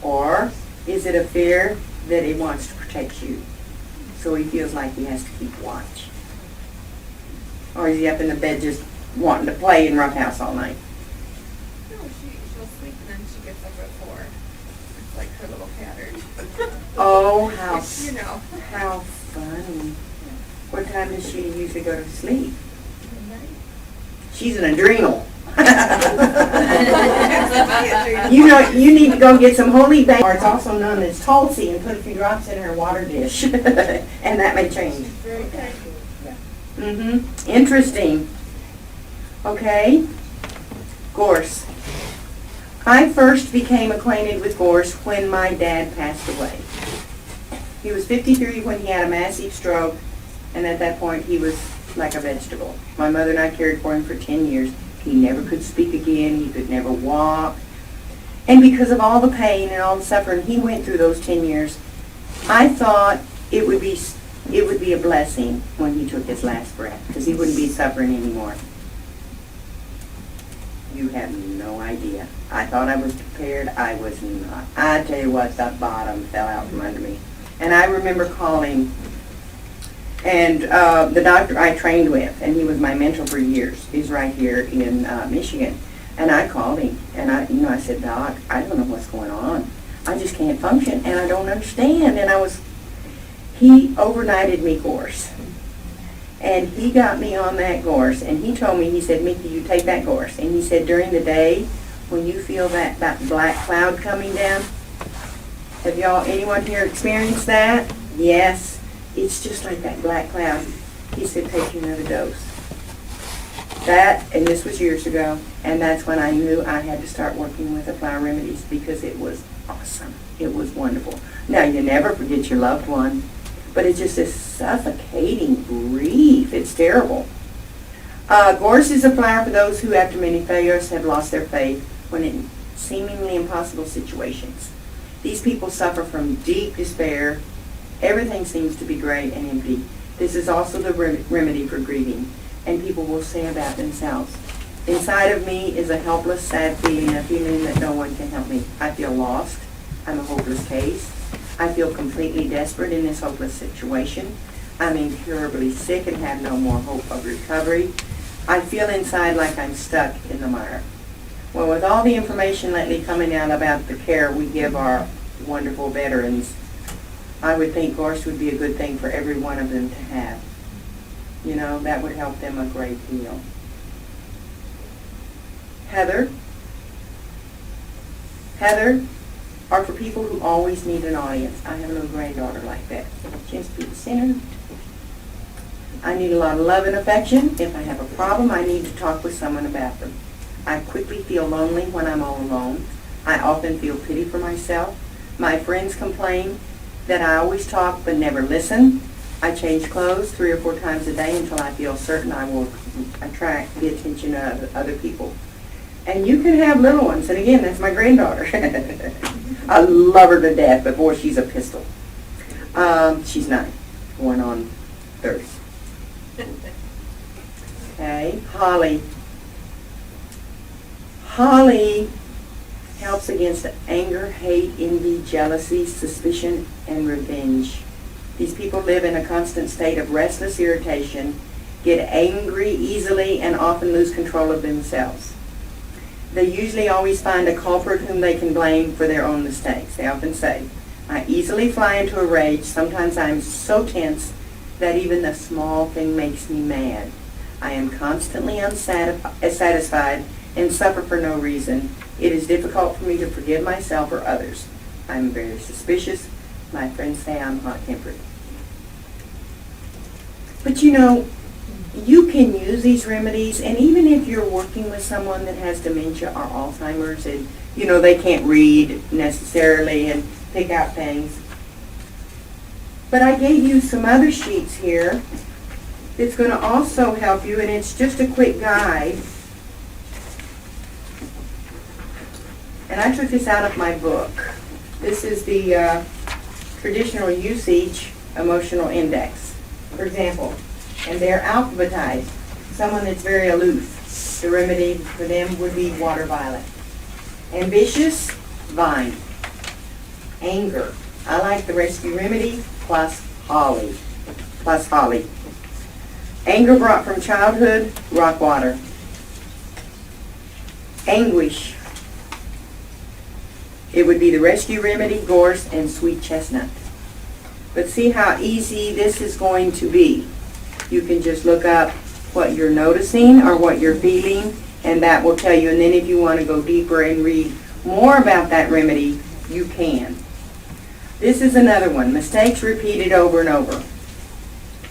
Or is it a fear that he wants to protect you? So he feels like he has to keep watch. Or is he up in the bed just wanting to play and roughhouse all night? No, she'll sleep and then she gets up at 4. It's like her little pattern. Oh, how, You know. how funny. What time does she usually go to sleep? Midnight. She's an adrenal. You know, you need to go get some holy basil, or it's also known as Tulsi, and put a few drops in her water dish, and that may change. Very good. Mm-hmm. Interesting. Okay. Gorse. I first became acquainted with gorse when my dad passed away. He was 53 when he had a massive stroke, and at that point he was like a vegetable. My mother and I cared for him for 10 years. He never could speak again. He could never walk. And because of all the pain and all the suffering he went through those 10 years, I thought it would be a blessing when he took his last breath, because he wouldn't be suffering anymore. You have no idea. I thought I was prepared. I was not. I tell you what, the bottom fell out from under me. And I remember calling, and the doctor I trained with, and he was my mentor for years. He's right here in Michigan. And I called him, and I said, Doc, I don't know what's going on. I just can't function, and I don't understand. And he overnighted me gorse. And he got me on that gorse, and he told me, he said, Micki, you take that gorse. And he said, during the day, when you feel that black cloud coming down, have anyone here experienced that? Yes. It's just like that black cloud. He said, take another dose. That, and this was years ago, and that's when I knew I had to start working with the Flower Remedies, because it was awesome. It was wonderful. Now, you never forget your loved one, but it's just this suffocating grief. It's terrible. Gorse is a flower for those who, after many failures, have lost their faith when in seemingly impossible situations. These people suffer from deep despair. Everything seems to be gray and empty. This is also the remedy for grieving, and people will say about themselves, inside of me is a helpless, sad feeling, a feeling that no one can help me. I feel lost. I'm a hopeless case. I feel completely desperate in this hopeless situation. I'm incurably sick and have no more hope of recovery. I feel inside like I'm stuck in the mire. Well, with all the information lately coming out about the care we give our wonderful veterans, I would think gorse would be a good thing for every one of them to have. You know, that would help them a great deal. Heather are for people who always need an audience. I have a little granddaughter like that. Just be centered. I need a lot of love and affection. If I have a problem, I need to talk with someone about them. I quickly feel lonely when I'm all alone. I often feel pity for myself. My friends complain that I always talk but never listen. I change clothes 3 or 4 times a day until I feel certain I will attract the attention of other people. And you can have little ones, and again, that's my granddaughter. I love her to death, but boy, she's a pistol. She's 9, going on 30. Okay, Holly. Holly helps against anger, hate, envy, jealousy, suspicion, and revenge. These people live in a constant state of restless irritation, get angry easily, and often lose control of themselves. They usually always find a culprit whom they can blame for their own mistakes. They often say, I easily fly into a rage. Sometimes I am so tense that even the small thing makes me mad. I am constantly unsatisfied and suffer for no reason. It is difficult for me to forgive myself or others. I am very suspicious. My friends say I'm hot-tempered. But you know, you can use these remedies, and even if you're working with someone that has dementia or Alzheimer's and, you know, they can't read necessarily and pick out things. But I gave you some other sheets here that's going to also help you, and it's just a quick guide. And I took this out of my book. This is the traditional usage emotional index, for example, and they're alphabetized. Someone that's very aloof, the remedy for them would be water violet. Ambitious, vine. Anger, I like the rescue remedy plus holly. Anger brought from childhood, rock water. Anguish, it would be the rescue remedy, gorse, and sweet chestnut. But see how easy this is going to be. You can just look up what you're noticing or what you're feeling, and that will tell you. And then if you want to go deeper and read more about that remedy, you can. This is another one, mistakes repeated over and over.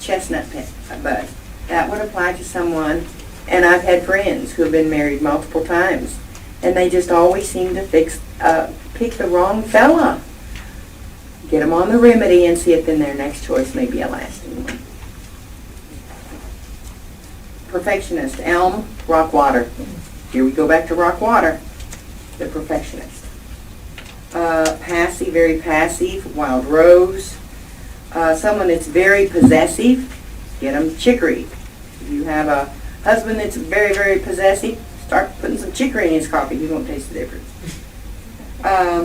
Chestnut bud. That would apply to someone, and I've had friends who have been married multiple times, and they just always seem to pick the wrong fella. Get them on the remedy and see if then their next choice may be a lasting one. Perfectionist, elm, rock water. Here we go back to rock water. The perfectionist. Passive, very passive, wild rose. Someone that's very possessive, get them chicory. If you have a husband that's very, very possessive, start putting some chicory in his coffee. You won't taste the difference.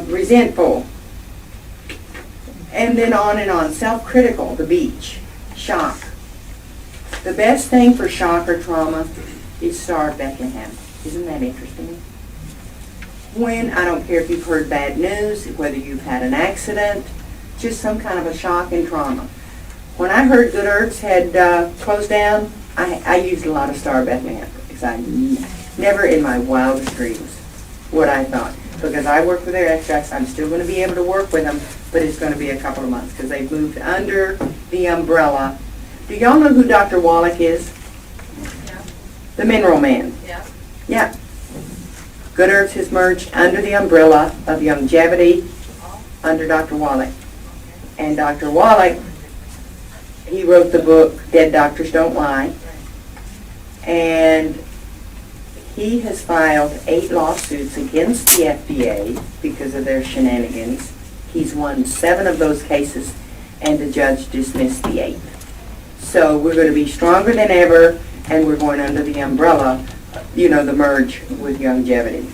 Resentful. And then on and on. Self-critical, the beach. Shock. The best thing for shock or trauma is Star of Bethlehem. Isn't that interesting? When, I don't care if you've heard bad news, whether you've had an accident, just some kind of a shock and trauma. When I heard Good Herbs had closed down, I used a lot of Star of Bethlehem because I never in my wildest dreams what I thought. Because I work with their extracts, I'm still going to be able to work with them, but it's going to be a couple of months because they've moved under the umbrella. Do y'all know who Dr. Wallach is? Yeah. The Mineral Man. Yeah. Yeah. Good Herbs has merged under the umbrella of longevity under Dr. Wallach. And Dr. Wallach, he wrote the book, Dead Doctors Don't Lie. And he has filed 8 lawsuits against the FDA because of their shenanigans. He's won 7 of those cases, and the judge dismissed the 8th. So we're going to be stronger than ever, and we're going under the umbrella, the merge with longevity.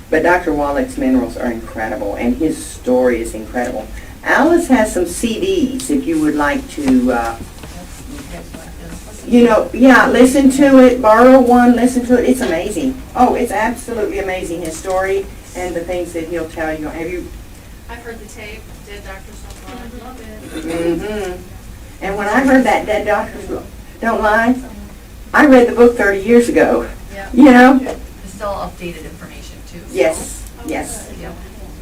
But Dr. Wallach's minerals are incredible, and his story is incredible. Alice has some CDs if you would like to, listen to it, borrow one, listen to it. It's amazing. Oh, it's absolutely amazing, his story and the things that he'll tell you. I've heard the tape, Dead Doctors Don't Lie, love it. Mm-hmm. And when I heard that Dead Doctors Don't Lie, I read the book 30 years ago. Yeah. It's still updated information too. So. Yes, yes. Yep.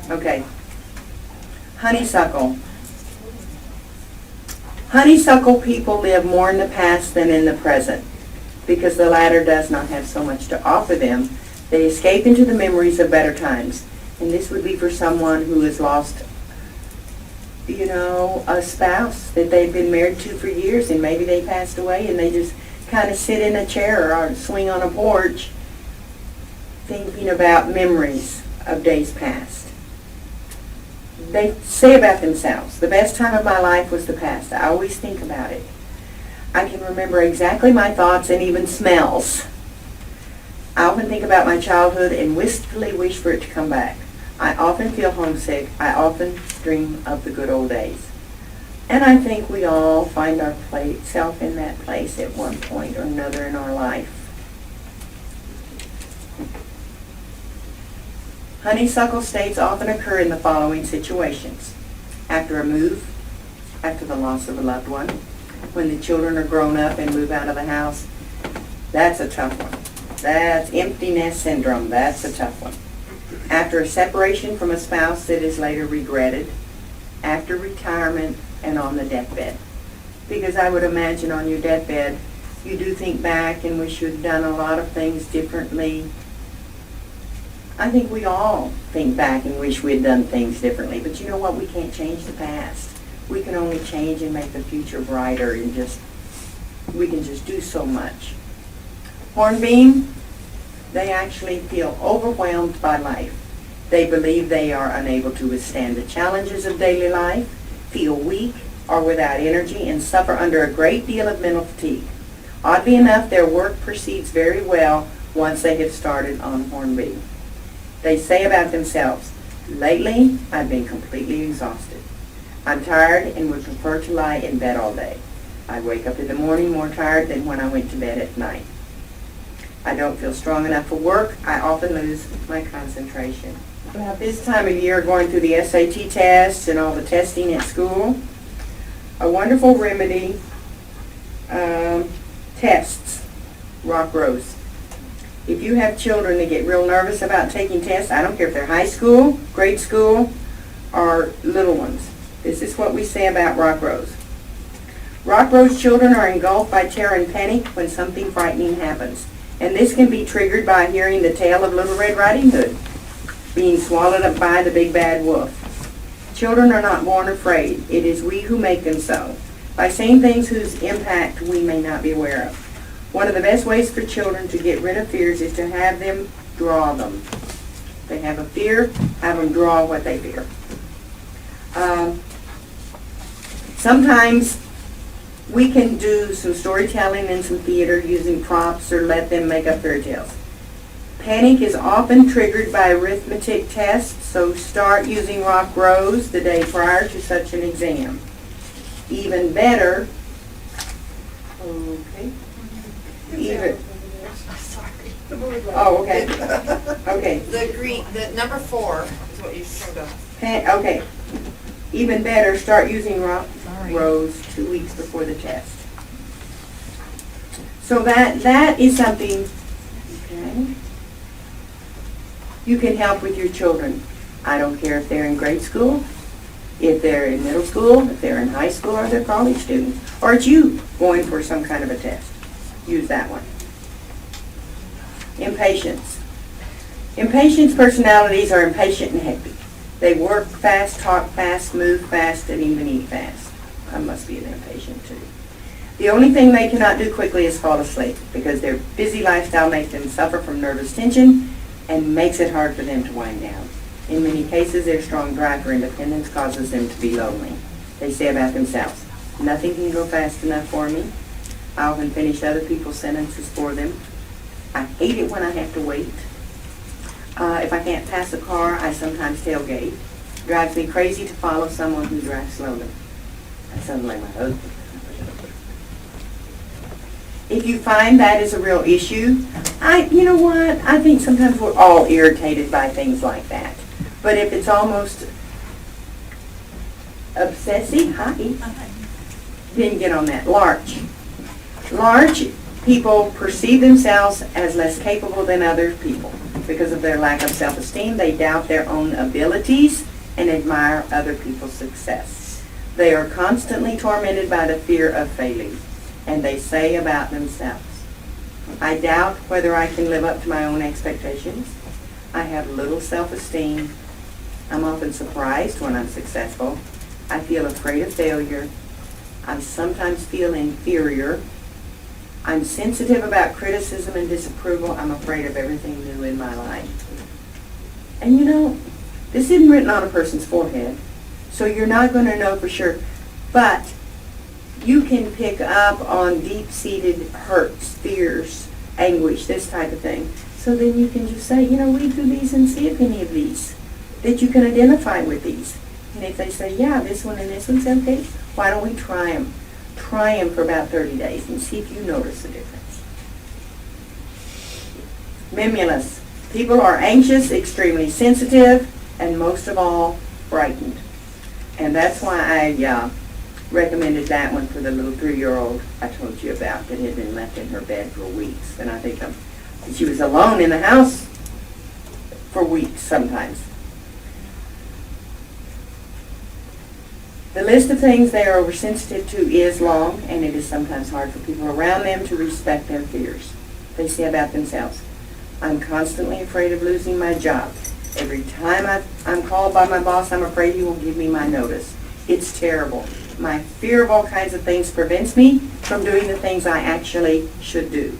Okay. Honeysuckle. Honeysuckle people live more in the past than in the present because the latter does not have so much to offer them. They escape into the memories of better times. And this would be for someone who has lost, a spouse that they've been married to for years, and maybe they passed away and they just kind of sit in a chair or swing on a porch thinking about memories of days past. They say about themselves, the best time of my life was the past. I always think about it. I can remember exactly my thoughts and even smells. I often think about my childhood and wistfully wish for it to come back. I often feel homesick. I often dream of the good old days. And I think we all find our self in that place at one point or another in our life. Honeysuckle states often occur in the following situations: after a move, after the loss of a loved one, when the children are grown up and move out of the house. That's a tough one. That's empty nest syndrome. That's a tough one. After a separation from a spouse that is later regretted, after retirement, and on the deathbed. Because I would imagine on your deathbed, you do think back and wish you'd done a lot of things differently. I think we all think back and wish we had done things differently. But you know what? We can't change the past. We can only change and make the future brighter, and we can just do so much. Hornbeam, they actually feel overwhelmed by life. They believe they are unable to withstand the challenges of daily life, feel weak or without energy, and suffer under a great deal of mental fatigue. Oddly enough, their work proceeds very well once they have started on Hornby. They say about themselves, "Lately, I've been completely exhausted. I'm tired and would prefer to lie in bed all day. I wake up in the morning more tired than when I went to bed at night. I don't feel strong enough for work. I often lose my concentration." About this time of year, going through the SAT tests and all the testing at school, a wonderful remedy tests rock rose. If you have children that get real nervous about taking tests, I don't care if they're high school, grade school, or little ones, this is what we say about rock rose. Rock rose children are engulfed by terror and panic when something frightening happens. And this can be triggered by hearing the tale of Little Red Riding Hood being swallowed up by the big bad wolf. Children are not born afraid. It is we who make them so, by saying things whose impact we may not be aware of. One of the best ways for children to get rid of fears is to have them draw them. If they have a fear, have them draw what they fear. Sometimes we can do some storytelling and some theater using props or let them make up fairy tales. Panic is often triggered by arithmetic tests, so start using rock rose the day prior to such an exam. Even better, okay. Oh, okay. Okay. The number 4 is what you showed us. Okay. Even better, start using rock rose 2 weeks before the test. So that is something, okay, you can help with your children. I don't care if they're in grade school, if they're in middle school, if they're in high school, or they're college students, or it's you going for some kind of a test. Use that one. Impatience. Impatience personalities are impatient and hectic. They work fast, talk fast, move fast, and even eat fast. I must be an impatient too. The only thing they cannot do quickly is fall asleep because their busy lifestyle makes them suffer from nervous tension and makes it hard for them to wind down. In many cases, their strong drive for independence causes them to be lonely. They say about themselves, "Nothing can go fast enough for me. I often finish other people's sentences for them. I hate it when I have to wait. If I can't pass a car, I sometimes tailgate. Drives me crazy to follow someone who drives slowly." That sounds like my husband. If you find that is a real issue, you know what? I think sometimes we're all irritated by things like that. But if it's almost obsessive, then get on that. Large. Large people perceive themselves as less capable than other people. Because of their lack of self-esteem, they doubt their own abilities and admire other people's success. They are constantly tormented by the fear of failing, and they say about themselves, "I doubt whether I can live up to my own expectations. I have little self-esteem. I'm often surprised when I'm successful. I feel afraid of failure. I sometimes feel inferior. I'm sensitive about criticism and disapproval. I'm afraid of everything new in my life." And you know, this isn't written on a person's forehead, so you're not going to know for sure. But you can pick up on deep-seated hurts, fears, anguish, this type of thing. So then you can just say, read through these and see if any of these, that you can identify with these. And if they say, yeah, this one and this one's okay, why don't we try them? Try them for about 30 days and see if you notice a difference. Mimulus. People are anxious, extremely sensitive, and most of all, frightened. And that's why I recommended that one for the little 3-year-old I told you about that had been left in her bed for weeks. And I think she was alone in the house for weeks sometimes. The list of things they are oversensitive to is long, and it is sometimes hard for people around them to respect their fears. They say about themselves, "I'm constantly afraid of losing my job. Every time I'm called by my boss, I'm afraid he won't give me my notice. It's terrible. My fear of all kinds of things prevents me from doing the things I actually should do.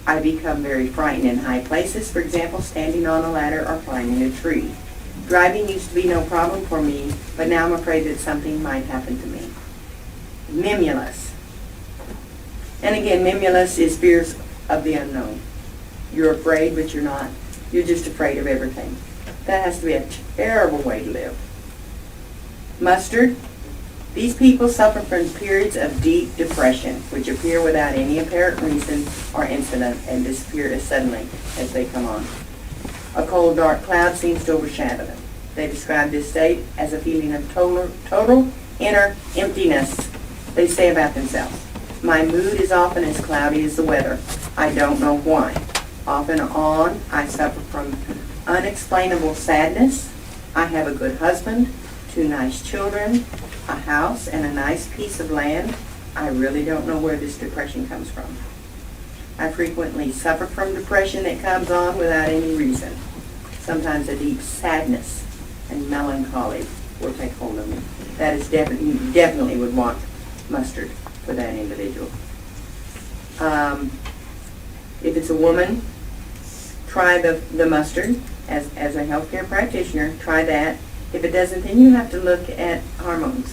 I become very frightened in high places, for example, standing on a ladder or climbing a tree. Driving used to be no problem for me, but now I'm afraid that something might happen to me. Mimulus. And again, mimulus is fears of the unknown. You're afraid, but you're not. You're just afraid of everything. That has to be a terrible way to live. Mustard. These people suffer from periods of deep depression, which appear without any apparent reason or incident and disappear as suddenly as they come on. A cold, dark cloud seems to overshadow them. They describe this state as a feeling of total inner emptiness. They say about themselves, "My mood is often as cloudy as the weather. I don't know why. Off and on, I suffer from unexplainable sadness. I have a good husband, 2 nice children, a house, and a nice piece of land. I really don't know where this depression comes from. I frequently suffer from depression that comes on without any reason. Sometimes a deep sadness and melancholy will take hold of me." That is definitely would want mustard for that individual. If it's a woman, try the mustard as a healthcare practitioner. Try that. If it doesn't, then you have to look at hormones.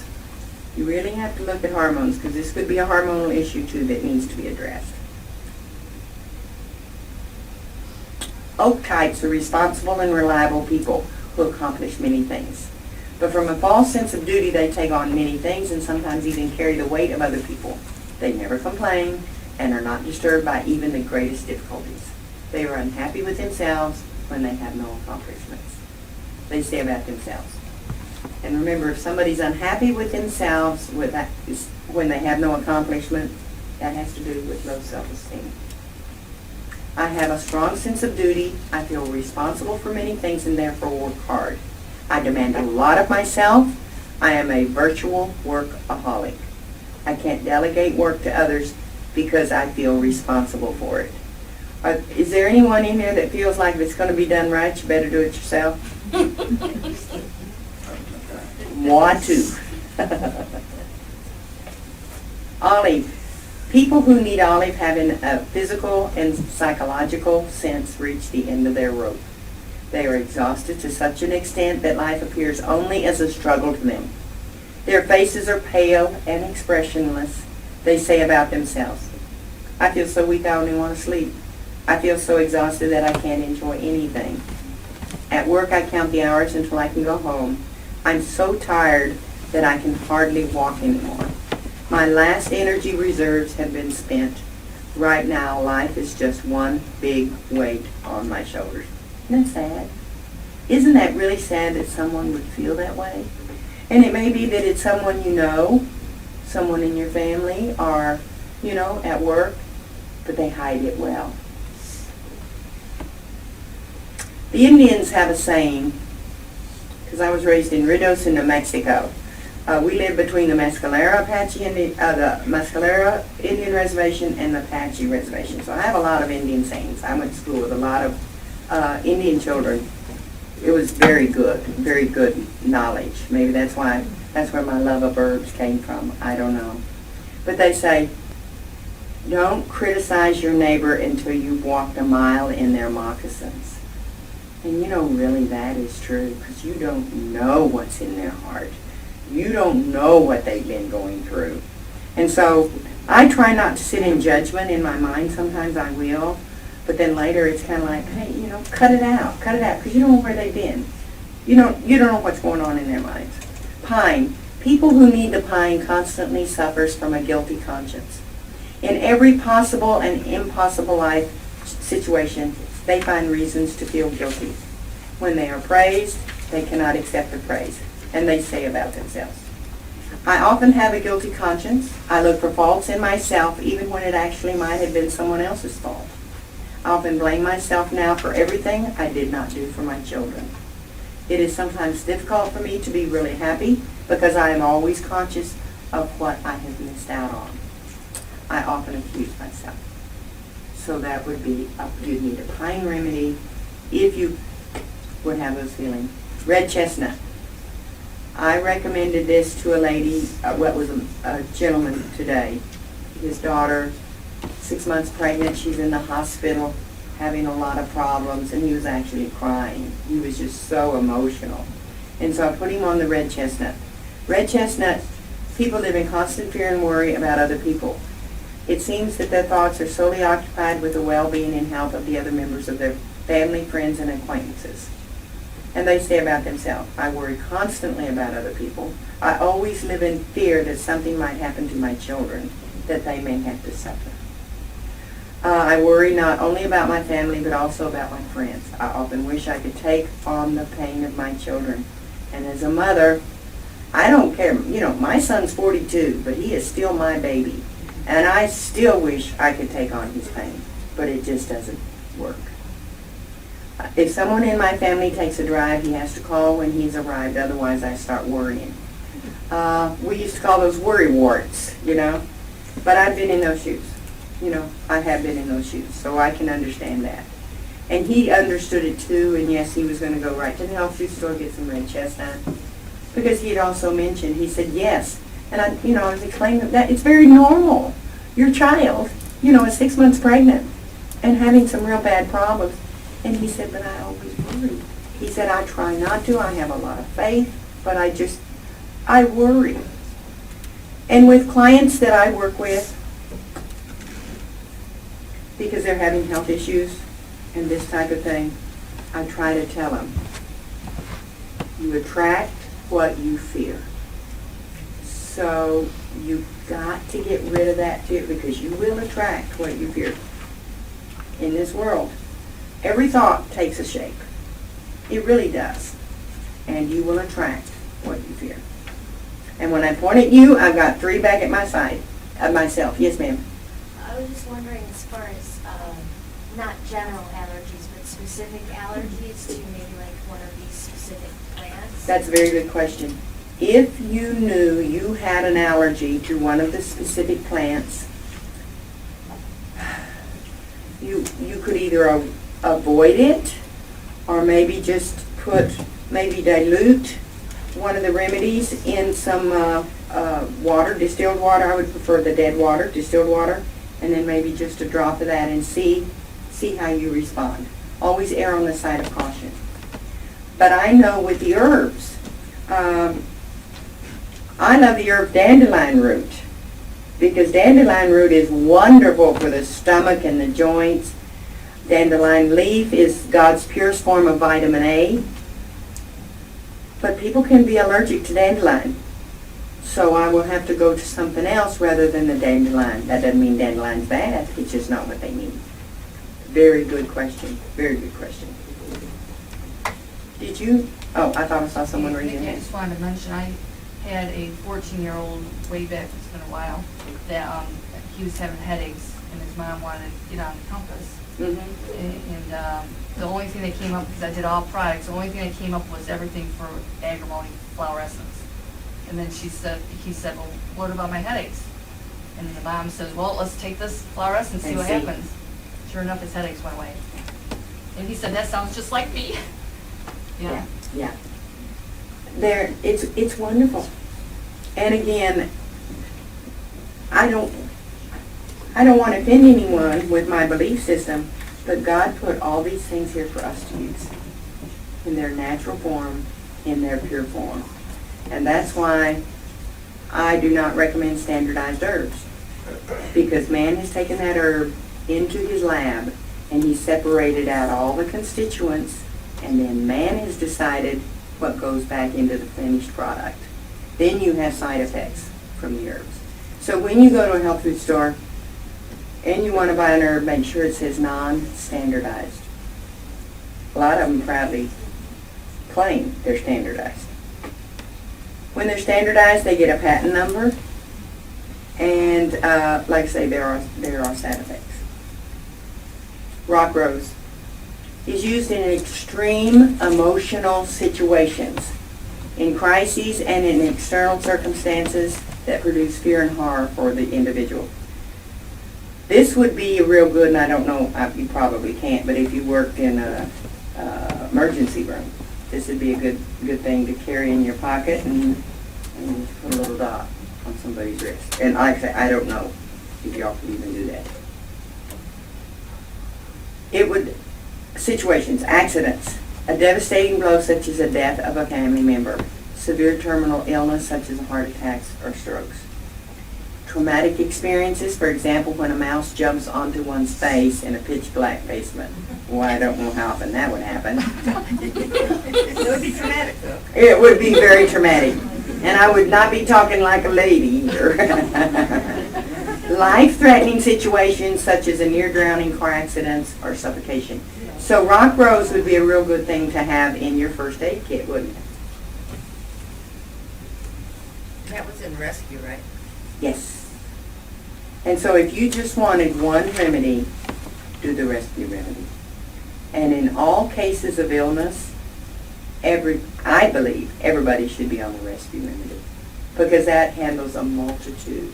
You really have to look at hormones because this could be a hormonal issue too that needs to be addressed. Oak types are responsible and reliable people who accomplish many things. But from a false sense of duty, they take on many things and sometimes even carry the weight of other people. They never complain and are not disturbed by even the greatest difficulties. They are unhappy with themselves when they have no accomplishments. They say about themselves. And remember, if somebody's unhappy with themselves when they have no accomplishment, that has to do with low self-esteem. I have a strong sense of duty. I feel responsible for many things and therefore work hard. I demand a lot of myself. I am a virtual workaholic. I can't delegate work to others because I feel responsible for it. Is there anyone in here that feels like if it's going to be done right, you better do it yourself? Moi too. Olive. People who need olive have in a physical and psychological sense reached the end of their rope. They are exhausted to such an extent that life appears only as a struggle to them. Their faces are pale and expressionless. They say about themselves, "I feel so weak I only want to sleep. I feel so exhausted that I can't enjoy anything. At work I count the hours until I can go home. I'm so tired that I can hardly walk anymore. My last energy reserves have been spent. Right now life is just one big weight on my shoulders." Isn't that sad? Isn't that really sad that someone would feel that way? And it may be that it's someone you know, someone in your family, or, at work, but they hide it well. The Indians have a saying, because I was raised in Ruidoso, New Mexico. We live between the Mescalero Indian Reservation and the Apache Reservation. So I have a lot of Indian sayings. I went to school with a lot of Indian children. It was very good knowledge. Maybe that's where my love of herbs came from. I don't know. But they say, don't criticize your neighbor until you've walked a mile in their moccasins. And really that is true, because you don't know what's in their heart. You don't know what they've been going through. And so I try not to sit in judgment in my mind. Sometimes I will. But then later it's kind of like, hey, cut it out, because you don't know where they've been. You don't know what's going on in their minds. Pine. People who need the pine constantly suffers from a guilty conscience. In every possible and impossible life situation, they find reasons to feel guilty. When they are praised, they cannot accept the praise, and they say about themselves, "I often have a guilty conscience. I look for faults in myself, even when it actually might have been someone else's fault. I often blame myself now for everything I did not do for my children. It is sometimes difficult for me to be really happy because I am always conscious of what I have missed out on. I often accuse myself." So that would be, you'd need a pine remedy if you would have those feelings. Red chestnut. I recommended this to a lady, a gentleman today. His daughter, 6 months pregnant, she's in the hospital. having a lot of problems, and he was actually crying. He was just so emotional. And so I put him on the red chestnut. Red chestnut, people live in constant fear and worry about other people. It seems that their thoughts are solely occupied with the well-being and health of the other members of their family, friends, and acquaintances. And they say about themselves, I worry constantly about other people. I always live in fear that something might happen to my children, that they may have to suffer. I worry not only about my family, but also about my friends. I often wish I could take on the pain of my children. And as a mother, I don't care. You know, my son's 42, but he is still my baby. And I still wish I could take on his pain, but it just doesn't work. If someone in my family takes a drive, he has to call when he's arrived, otherwise I start worrying. We used to call those worry warts, you know, but I've been in those shoes. You know, I have been in those shoes, so I can understand that. And he understood it too, and yes, he was going to go right to the health food store, get some red chestnut, because he had also mentioned, he said yes. And I was explaining that it's very normal. Your child, is 6 months pregnant and having some real bad problems. And he said, but I always worry. He said, I try not to. I have a lot of faith, but I worry. And with clients that I work with, because they're having health issues and this type of thing, I try to tell them, you attract what you fear. So you've got to get rid of that fear, because you will attract what you fear. In this world, every thought takes a shape. It really does. And you will attract what you fear. And when I point at you, I've got 3 back at my side of myself. Yes, ma'am. I was just wondering, as far as not general allergies, but specific allergies to maybe like one of these specific plants. That's a very good question. If you knew you had an allergy to one of the specific plants, you could either avoid it, or maybe just dilute one of the remedies in some water, distilled water. I would prefer the dead water, distilled water, and then maybe just a drop of that and see how you respond. Always err on the side of caution. But I know with the herbs, I love the herb dandelion root, because dandelion root is wonderful for the stomach and the joints. Dandelion leaf is God's purest form of vitamin A. But people can be allergic to dandelion. So I will have to go to something else rather than the dandelion. That doesn't mean dandelion's bad. It's just not what they need. Very good question. Very good question. Did you? Oh, I thought I saw someone raise their I hand. just wanted to mention, I had a 14-year-old way back, it's been a while, that he was having headaches, and his mom wanted to get on the compass. Mm-hmm. And the only thing that came up, because I did all products, the only thing that came up was everything for agrimony flower essence. And then he said, well, what about my headaches? And the mom says, well, let's take this flower essence and see what happens. Sure enough, his headaches went away. And he said, that sounds just like me. Yeah. It's wonderful. And again, I don't want to offend anyone with my belief system, but God put all these things here for us to use in their natural form, in their pure form. And that's why I do not recommend standardized herbs, because man has taken that herb into his lab and he separated out all the constituents, and then man has decided what goes back into the finished product. Then you have side effects from the herbs. So when you go to a health food store and you want to buy an herb, make sure it says non-standardized. A lot of them proudly claim they're standardized. When they're standardized, they get a patent number, and like I say, there are side effects. Rock rose is used in extreme emotional situations, in crises and in external circumstances that produce fear and horror for the individual. This would be real good, and I don't know, you probably can't, but if you worked in a emergency room, this would be a good thing to carry in your pocket and put a little dot on somebody's wrist. And like I say, I don't know if y'all can even do that. it would, situations, accidents, a devastating blow such as the death of a family member, severe terminal illness such as heart attacks or strokes. Traumatic experiences, for example, when a mouse jumps onto one's face in a pitch black basement. Well, I don't know how often that would happen. It would be traumatic though. It would be very traumatic. And I would not be talking like a lady either. Life-threatening situations such as a near-drowning, car accidents, or suffocation. So rock rose would be a real good thing to have in your first aid kit, wouldn't it? That was in rescue, right? Yes. And so if you just wanted one remedy, do the rescue remedy. And in all cases of illness, I believe everybody should be on the rescue remedy because that handles a multitude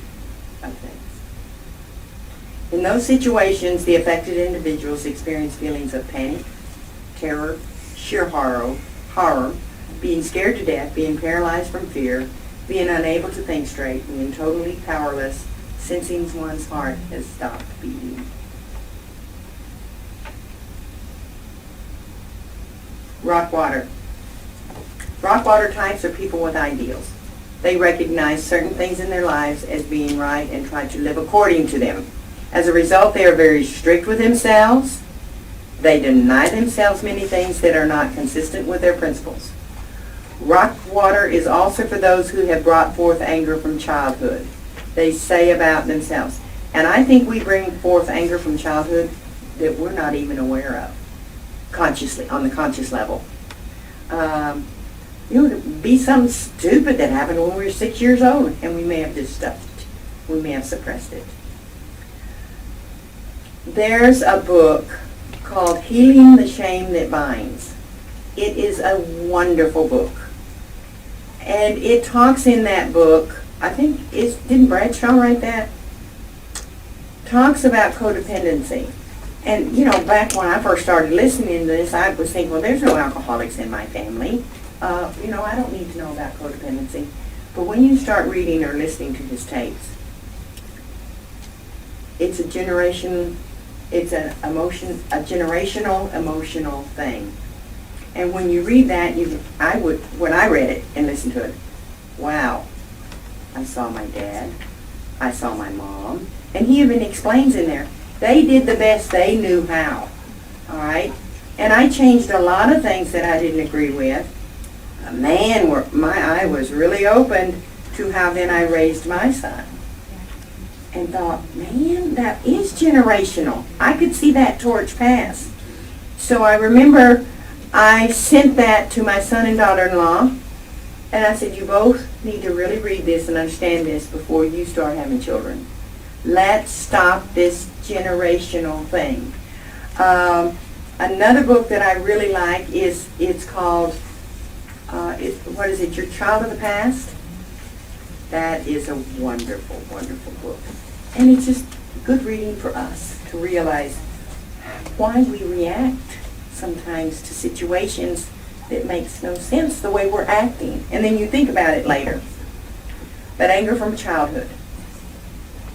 of things. In those situations, the affected individuals experience feelings of panic, terror, sheer horror, being scared to death, being paralyzed from fear, being unable to think straight, being totally powerless, sensing one's heart has stopped beating. Rock water. Rock water types are people with ideals. They recognize certain things in their lives as being right and try to live according to them. As a result, they are very strict with themselves. They deny themselves many things that are not consistent with their principles. Rock water is also for those who have brought forth anger from childhood. They say about themselves. And I think we bring forth anger from childhood that we're not even aware of, consciously, on the conscious level. It would be something stupid that happened when we were 6 years old, and we may have just stuffed it. We may have suppressed it. There's a book called Healing the Shame That Binds. It is a wonderful book. And it talks in that book, I think, didn't Bradshaw write that? Talks about codependency. And, you know, back when I first started listening to this, I was thinking, well, there's no alcoholics in my family. I don't need to know about codependency. But when you start reading or listening to his tapes, it's a generational emotional thing. And when you read that, when I read it and listened to it, wow, I saw my dad, I saw my mom, and he even explains in there, they did the best they knew how, all right? And I changed a lot of things that I didn't agree with. My eye was really opened to how then I raised my son. And thought, man, that is generational. I could see that torch pass. So I remember I sent that to my son and daughter-in-law, and I said, you both need to really read this and understand this before you start having children. Let's stop this generational thing. Another book that I really like it's called, Your Child of the Past? That is a wonderful, wonderful book. And it's just good reading for us to realize why we react sometimes to situations that makes no sense the way we're acting. And then you think about it later. But anger from childhood.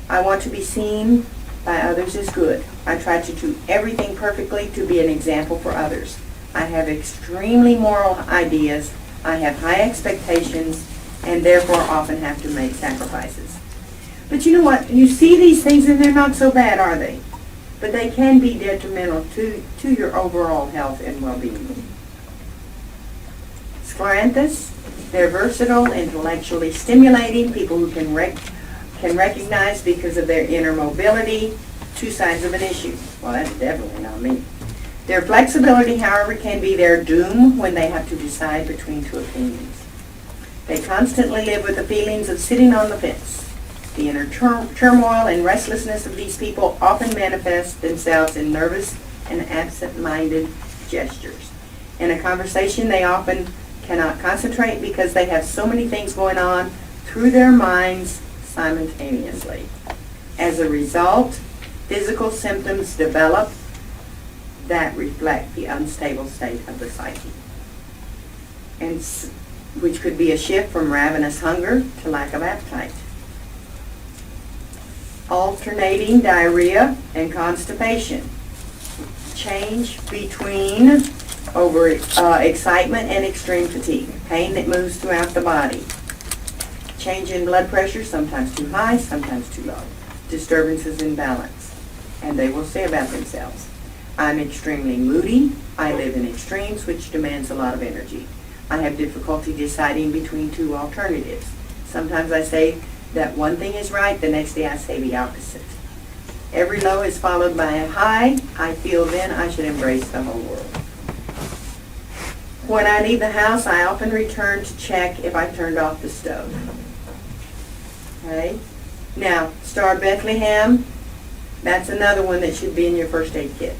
I want to be seen by others as good. I try to do everything perfectly to be an example for others. I have extremely moral ideas. I have high expectations and therefore often have to make sacrifices. But you know what? You see these things and they're not so bad, are they? But they can be detrimental to your overall health and well-being. Scleranthus, they're versatile, intellectually stimulating, people who can recognize because of their inner mobility, two sides of an issue. Well, that's definitely not me. Their flexibility, however, can be their doom when they have to decide between two opinions. They constantly live with the feelings of sitting on the fence. The inner turmoil and restlessness of these people often manifest themselves in nervous and absent-minded gestures. In a conversation, they often cannot concentrate because they have so many things going on through their minds simultaneously. As a result, physical symptoms develop that reflect the unstable state of the psyche, and which could be a shift from ravenous hunger to lack of appetite. Alternating diarrhea and constipation. change between over excitement and extreme fatigue, pain that moves throughout the body, change in blood pressure, sometimes too high, sometimes too low, disturbances in balance, and they will say about themselves, I'm extremely moody, I live in extremes, which demands a lot of energy. I have difficulty deciding between two alternatives. Sometimes I say that one thing is right, the next day I say the opposite. Every low is followed by a high. I feel then I should embrace the whole world. When I leave the house, I often return to check if I turned off the stove. Okay? Now, Star of Bethlehem, that's another one that should be in your first aid kit.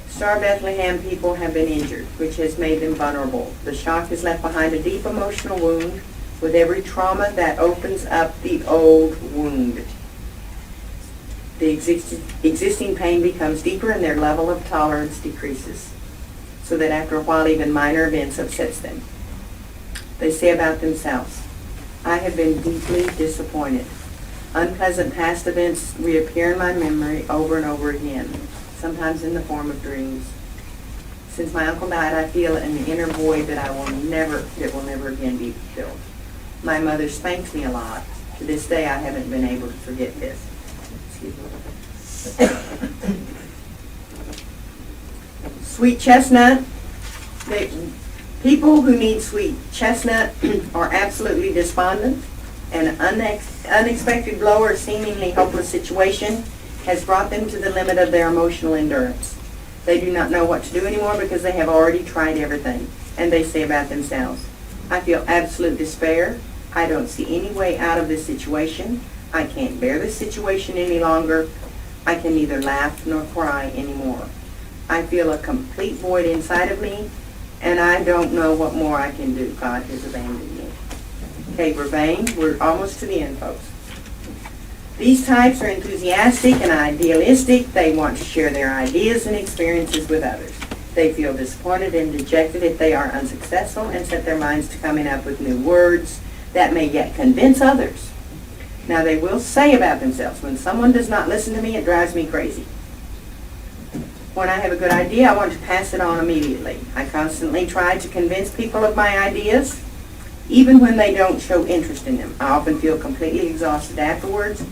Star of Bethlehem people have been injured, which has made them vulnerable. The shock has left behind a deep emotional wound. With every trauma that opens up the old wound, the existing pain becomes deeper and their level of tolerance decreases, so that after a while even minor events upsets them. They say about themselves, I have been deeply disappointed. Unpleasant past events reappear in my memory over and over again, sometimes in the form of dreams. Since my uncle died, I feel an inner void that will never again be filled. My mother spanks me a lot. To this day, I haven't been able to forget this. Excuse me. Sweet chestnut. People who need sweet chestnut are absolutely despondent. An unexpected blow or seemingly hopeless situation has brought them to the limit of their emotional endurance. They do not know what to do anymore because they have already tried everything. And they say about themselves, I feel absolute despair. I don't see any way out of this situation. I can't bear this situation any longer. I can neither laugh nor cry anymore. I feel a complete void inside of me, and I don't know what more I can do. God has abandoned me. Okay, we're vain. We're almost to the end, folks. These types are enthusiastic and idealistic. They want to share their ideas and experiences with others. They feel disappointed and dejected if they are unsuccessful and set their minds to coming up with new words that may yet convince others. Now they will say about themselves, when someone does not listen to me, it drives me crazy. When I have a good idea, I want to pass it on immediately. I constantly try to convince people of my ideas, even when they don't show interest in them. I often feel completely exhausted afterwards,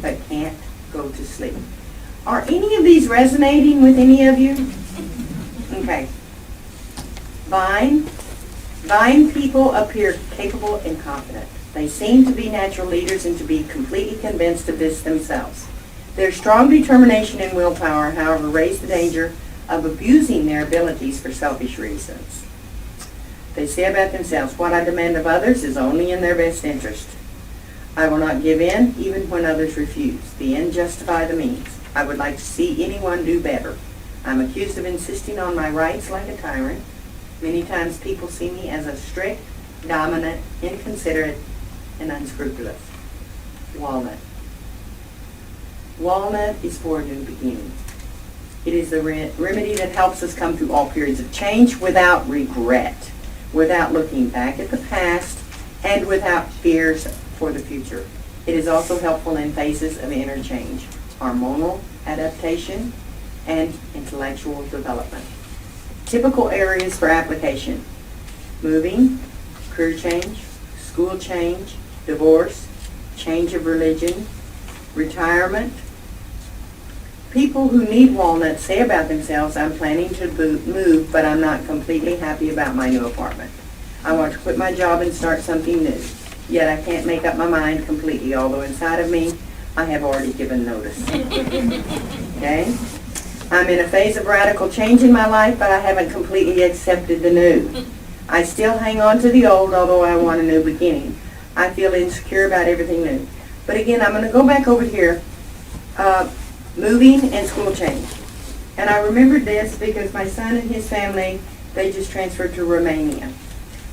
but can't go to sleep. Are any of these resonating with any of you? Okay. Vine people appear capable and confident. They seem to be natural leaders and to be completely convinced of this themselves. Their strong determination and willpower, however, raise the danger of abusing their abilities for selfish reasons. They say about themselves, what I demand of others is only in their best interest. I will not give in, even when others refuse. The end justify the means. I would like to see anyone do better. I'm accused of insisting on my rights like a tyrant. Many times people see me as a strict, dominant, inconsiderate, and unscrupulous. Walnut. Walnut is for a new beginning. It is the remedy that helps us come through all periods of change without regret, without looking back at the past, and without fears for the future. It is also helpful in phases of inner change, hormonal adaptation, and intellectual development. Typical areas for application: moving, career change, school change, divorce, change of religion, retirement. People who need walnuts say about themselves, I'm planning to move, but I'm not completely happy about my new apartment. I want to quit my job and start something new. Yet I can't make up my mind completely, although inside of me, I have already given notice. Okay? I'm in a phase of radical change in my life, but I haven't completely accepted the new. I still hang on to the old, although I want a new beginning. I feel insecure about everything new. But again, I'm going to go back over here. Moving and school change. And I remembered this because my son and his family, they just transferred to Romania.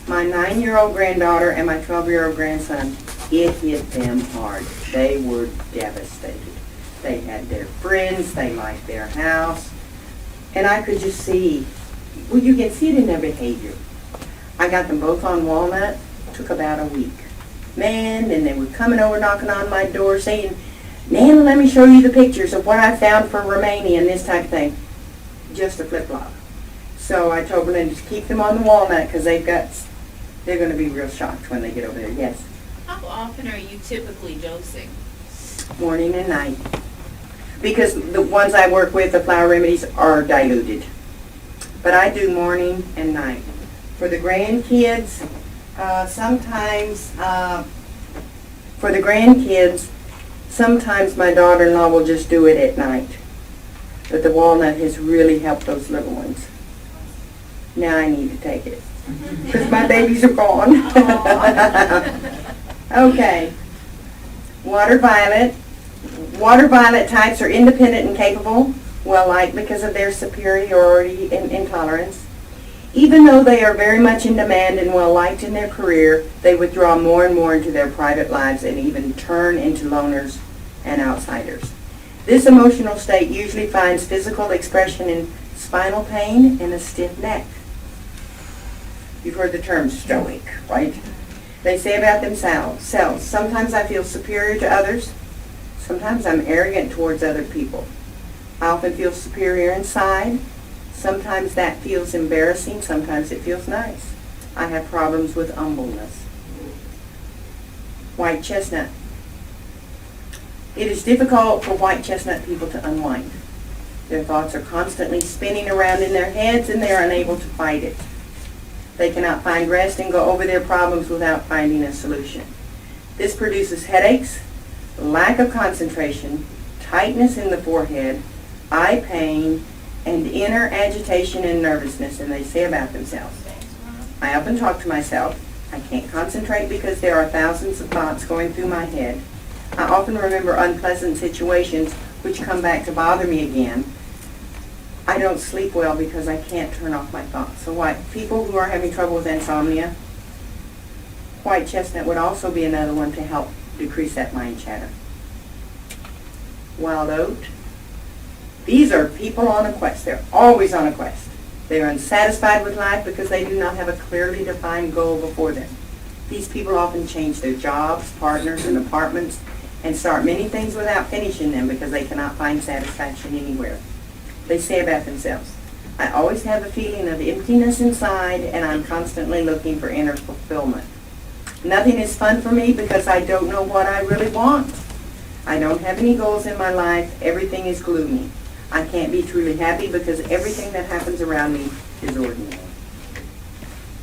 My 9-year-old granddaughter and my 12-year-old grandson, it hit them hard. They were devastated. They had their friends, they liked their house, and I could just see, well, you can see it in their behavior. I got them both on walnut, took about a week. Man, and they were coming over knocking on my door saying, Nana, let me show you the pictures of what I found for Romania and this type of thing. just a flip-flop. So I told Belinda to keep them on the walnut because they're going to be real shocked when they get over there. Yes, How often are you typically dosing? morning and night. Because the ones I work with, the Flower Remedies, are diluted. But I do morning and night. For the grandkids, sometimes my daughter-in-law will just do it at night. But the walnut has really helped those little ones. Now I need to take it because my babies are gone. Okay. Water violet. Water violet types are independent and capable, well-liked because of their superiority and intolerance. Even though they are very much in demand and well-liked in their career, they withdraw more and more into their private lives and even turn into loners and outsiders. This emotional state usually finds physical expression in spinal pain and a stiff neck. You've heard the term stoic, right? They say about themselves, sometimes I feel superior to others. Sometimes I'm arrogant towards other people. I often feel superior inside. Sometimes that feels embarrassing. Sometimes it feels nice. I have problems with humbleness. White chestnut. It is difficult for white chestnut people to unwind. Their thoughts are constantly spinning around in their heads and they are unable to fight it. They cannot find rest and go over their problems without finding a solution. This produces headaches, lack of concentration, tightness in the forehead, eye pain, and inner agitation and nervousness, and they say about themselves. I often talk to myself. I can't concentrate because there are thousands of thoughts going through my head. I often remember unpleasant situations which come back to bother me again. I don't sleep well because I can't turn off my thoughts. So people who are having trouble with insomnia, white chestnut would also be another one to help decrease that mind chatter. Wild oat. These are people on a quest. They're always on a quest. They are unsatisfied with life because they do not have a clearly defined goal before them. These people often change their jobs, partners, and apartments and start many things without finishing them because they cannot find satisfaction anywhere. They say about themselves, I always have a feeling of emptiness inside and I'm constantly looking for inner fulfillment. Nothing is fun for me because I don't know what I really want. I don't have any goals in my life. Everything is gloomy. I can't be truly happy because everything that happens around me is ordinary.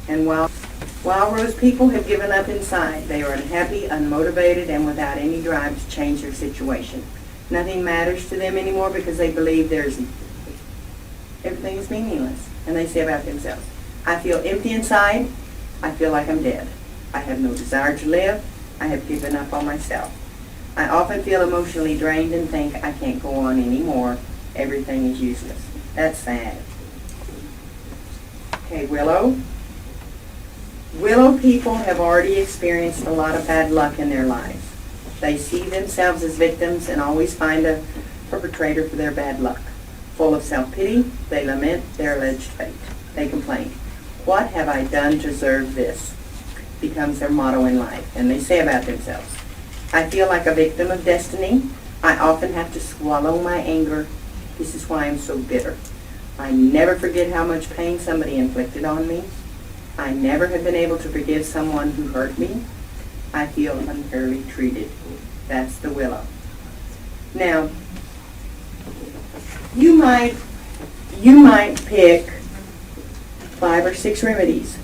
And while rose people have given up inside, they are unhappy, unmotivated, and without any drive to change their situation. Nothing matters to them anymore because they believe everything is meaningless. And they say about themselves, I feel empty inside. I feel like I'm dead. I have no desire to live. I have given up on myself. I often feel emotionally drained and think I can't go on anymore. Everything is useless. That's sad. Okay, willow. Willow people have already experienced a lot of bad luck in their lives. They see themselves as victims and always find a perpetrator for their bad luck. Full of self-pity, they lament their alleged fate. They complain, what have I done to deserve this? Becomes their motto in life. And they say about themselves, I feel like a victim of destiny. I often have to swallow my anger. This is why I'm so bitter. I never forget how much pain somebody inflicted on me. I never have been able to forgive someone who hurt me. I feel unfairly treated. That's the willow. Now, you might pick 5 or 6 remedies,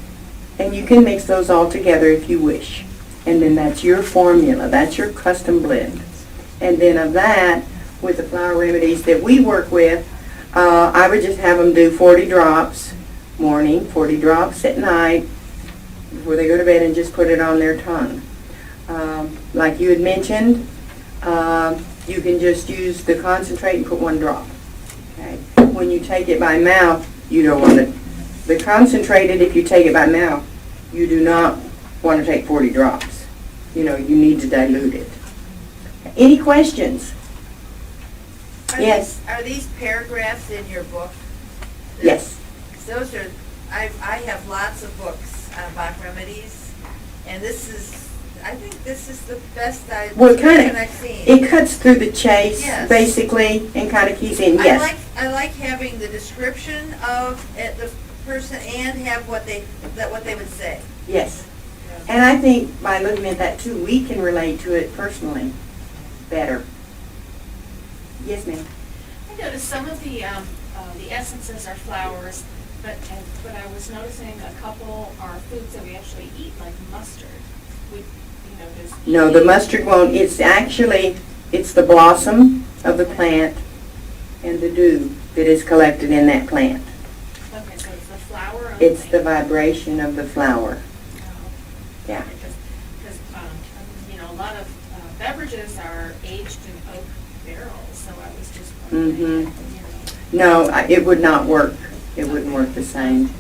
and you can mix those all together if you wish. And then that's your formula. That's your custom blend. And then of that, with the flower remedies that we work with, I would just have them do 40 drops morning, 40 drops at night before they go to bed, and just put it on their tongue. Like you had mentioned, you can just use the concentrate and put 1 drop. Okay. When you take it by mouth, you don't want to. The concentrated, if you take it by mouth, you do not want to take 40 drops. You need to dilute it. Any questions? Yes. Are these paragraphs in your book? Yes. Those are, I have lots of books on Bach Remedies, and I think this is the best Well, description I've seen. It cuts through the chase, Yes. basically, and kind of keys in. Yes. I like having the description of the person and have what they would say. Yes. And I think by looking at that too, we can relate to it personally better. Yes, ma'am. I noticed some of the essences are flowers, but I was noticing a couple are foods that we actually eat, like mustard. No, the mustard won't. It's actually, it's the blossom of the plant and the dew that is collected in that plant. Okay, so it's the flower only? It's the vibration of the flower. Oh. Yeah. Because, a lot of beverages are aged in oak barrels, so I was just wondering, No, it would not work. It wouldn't work the same.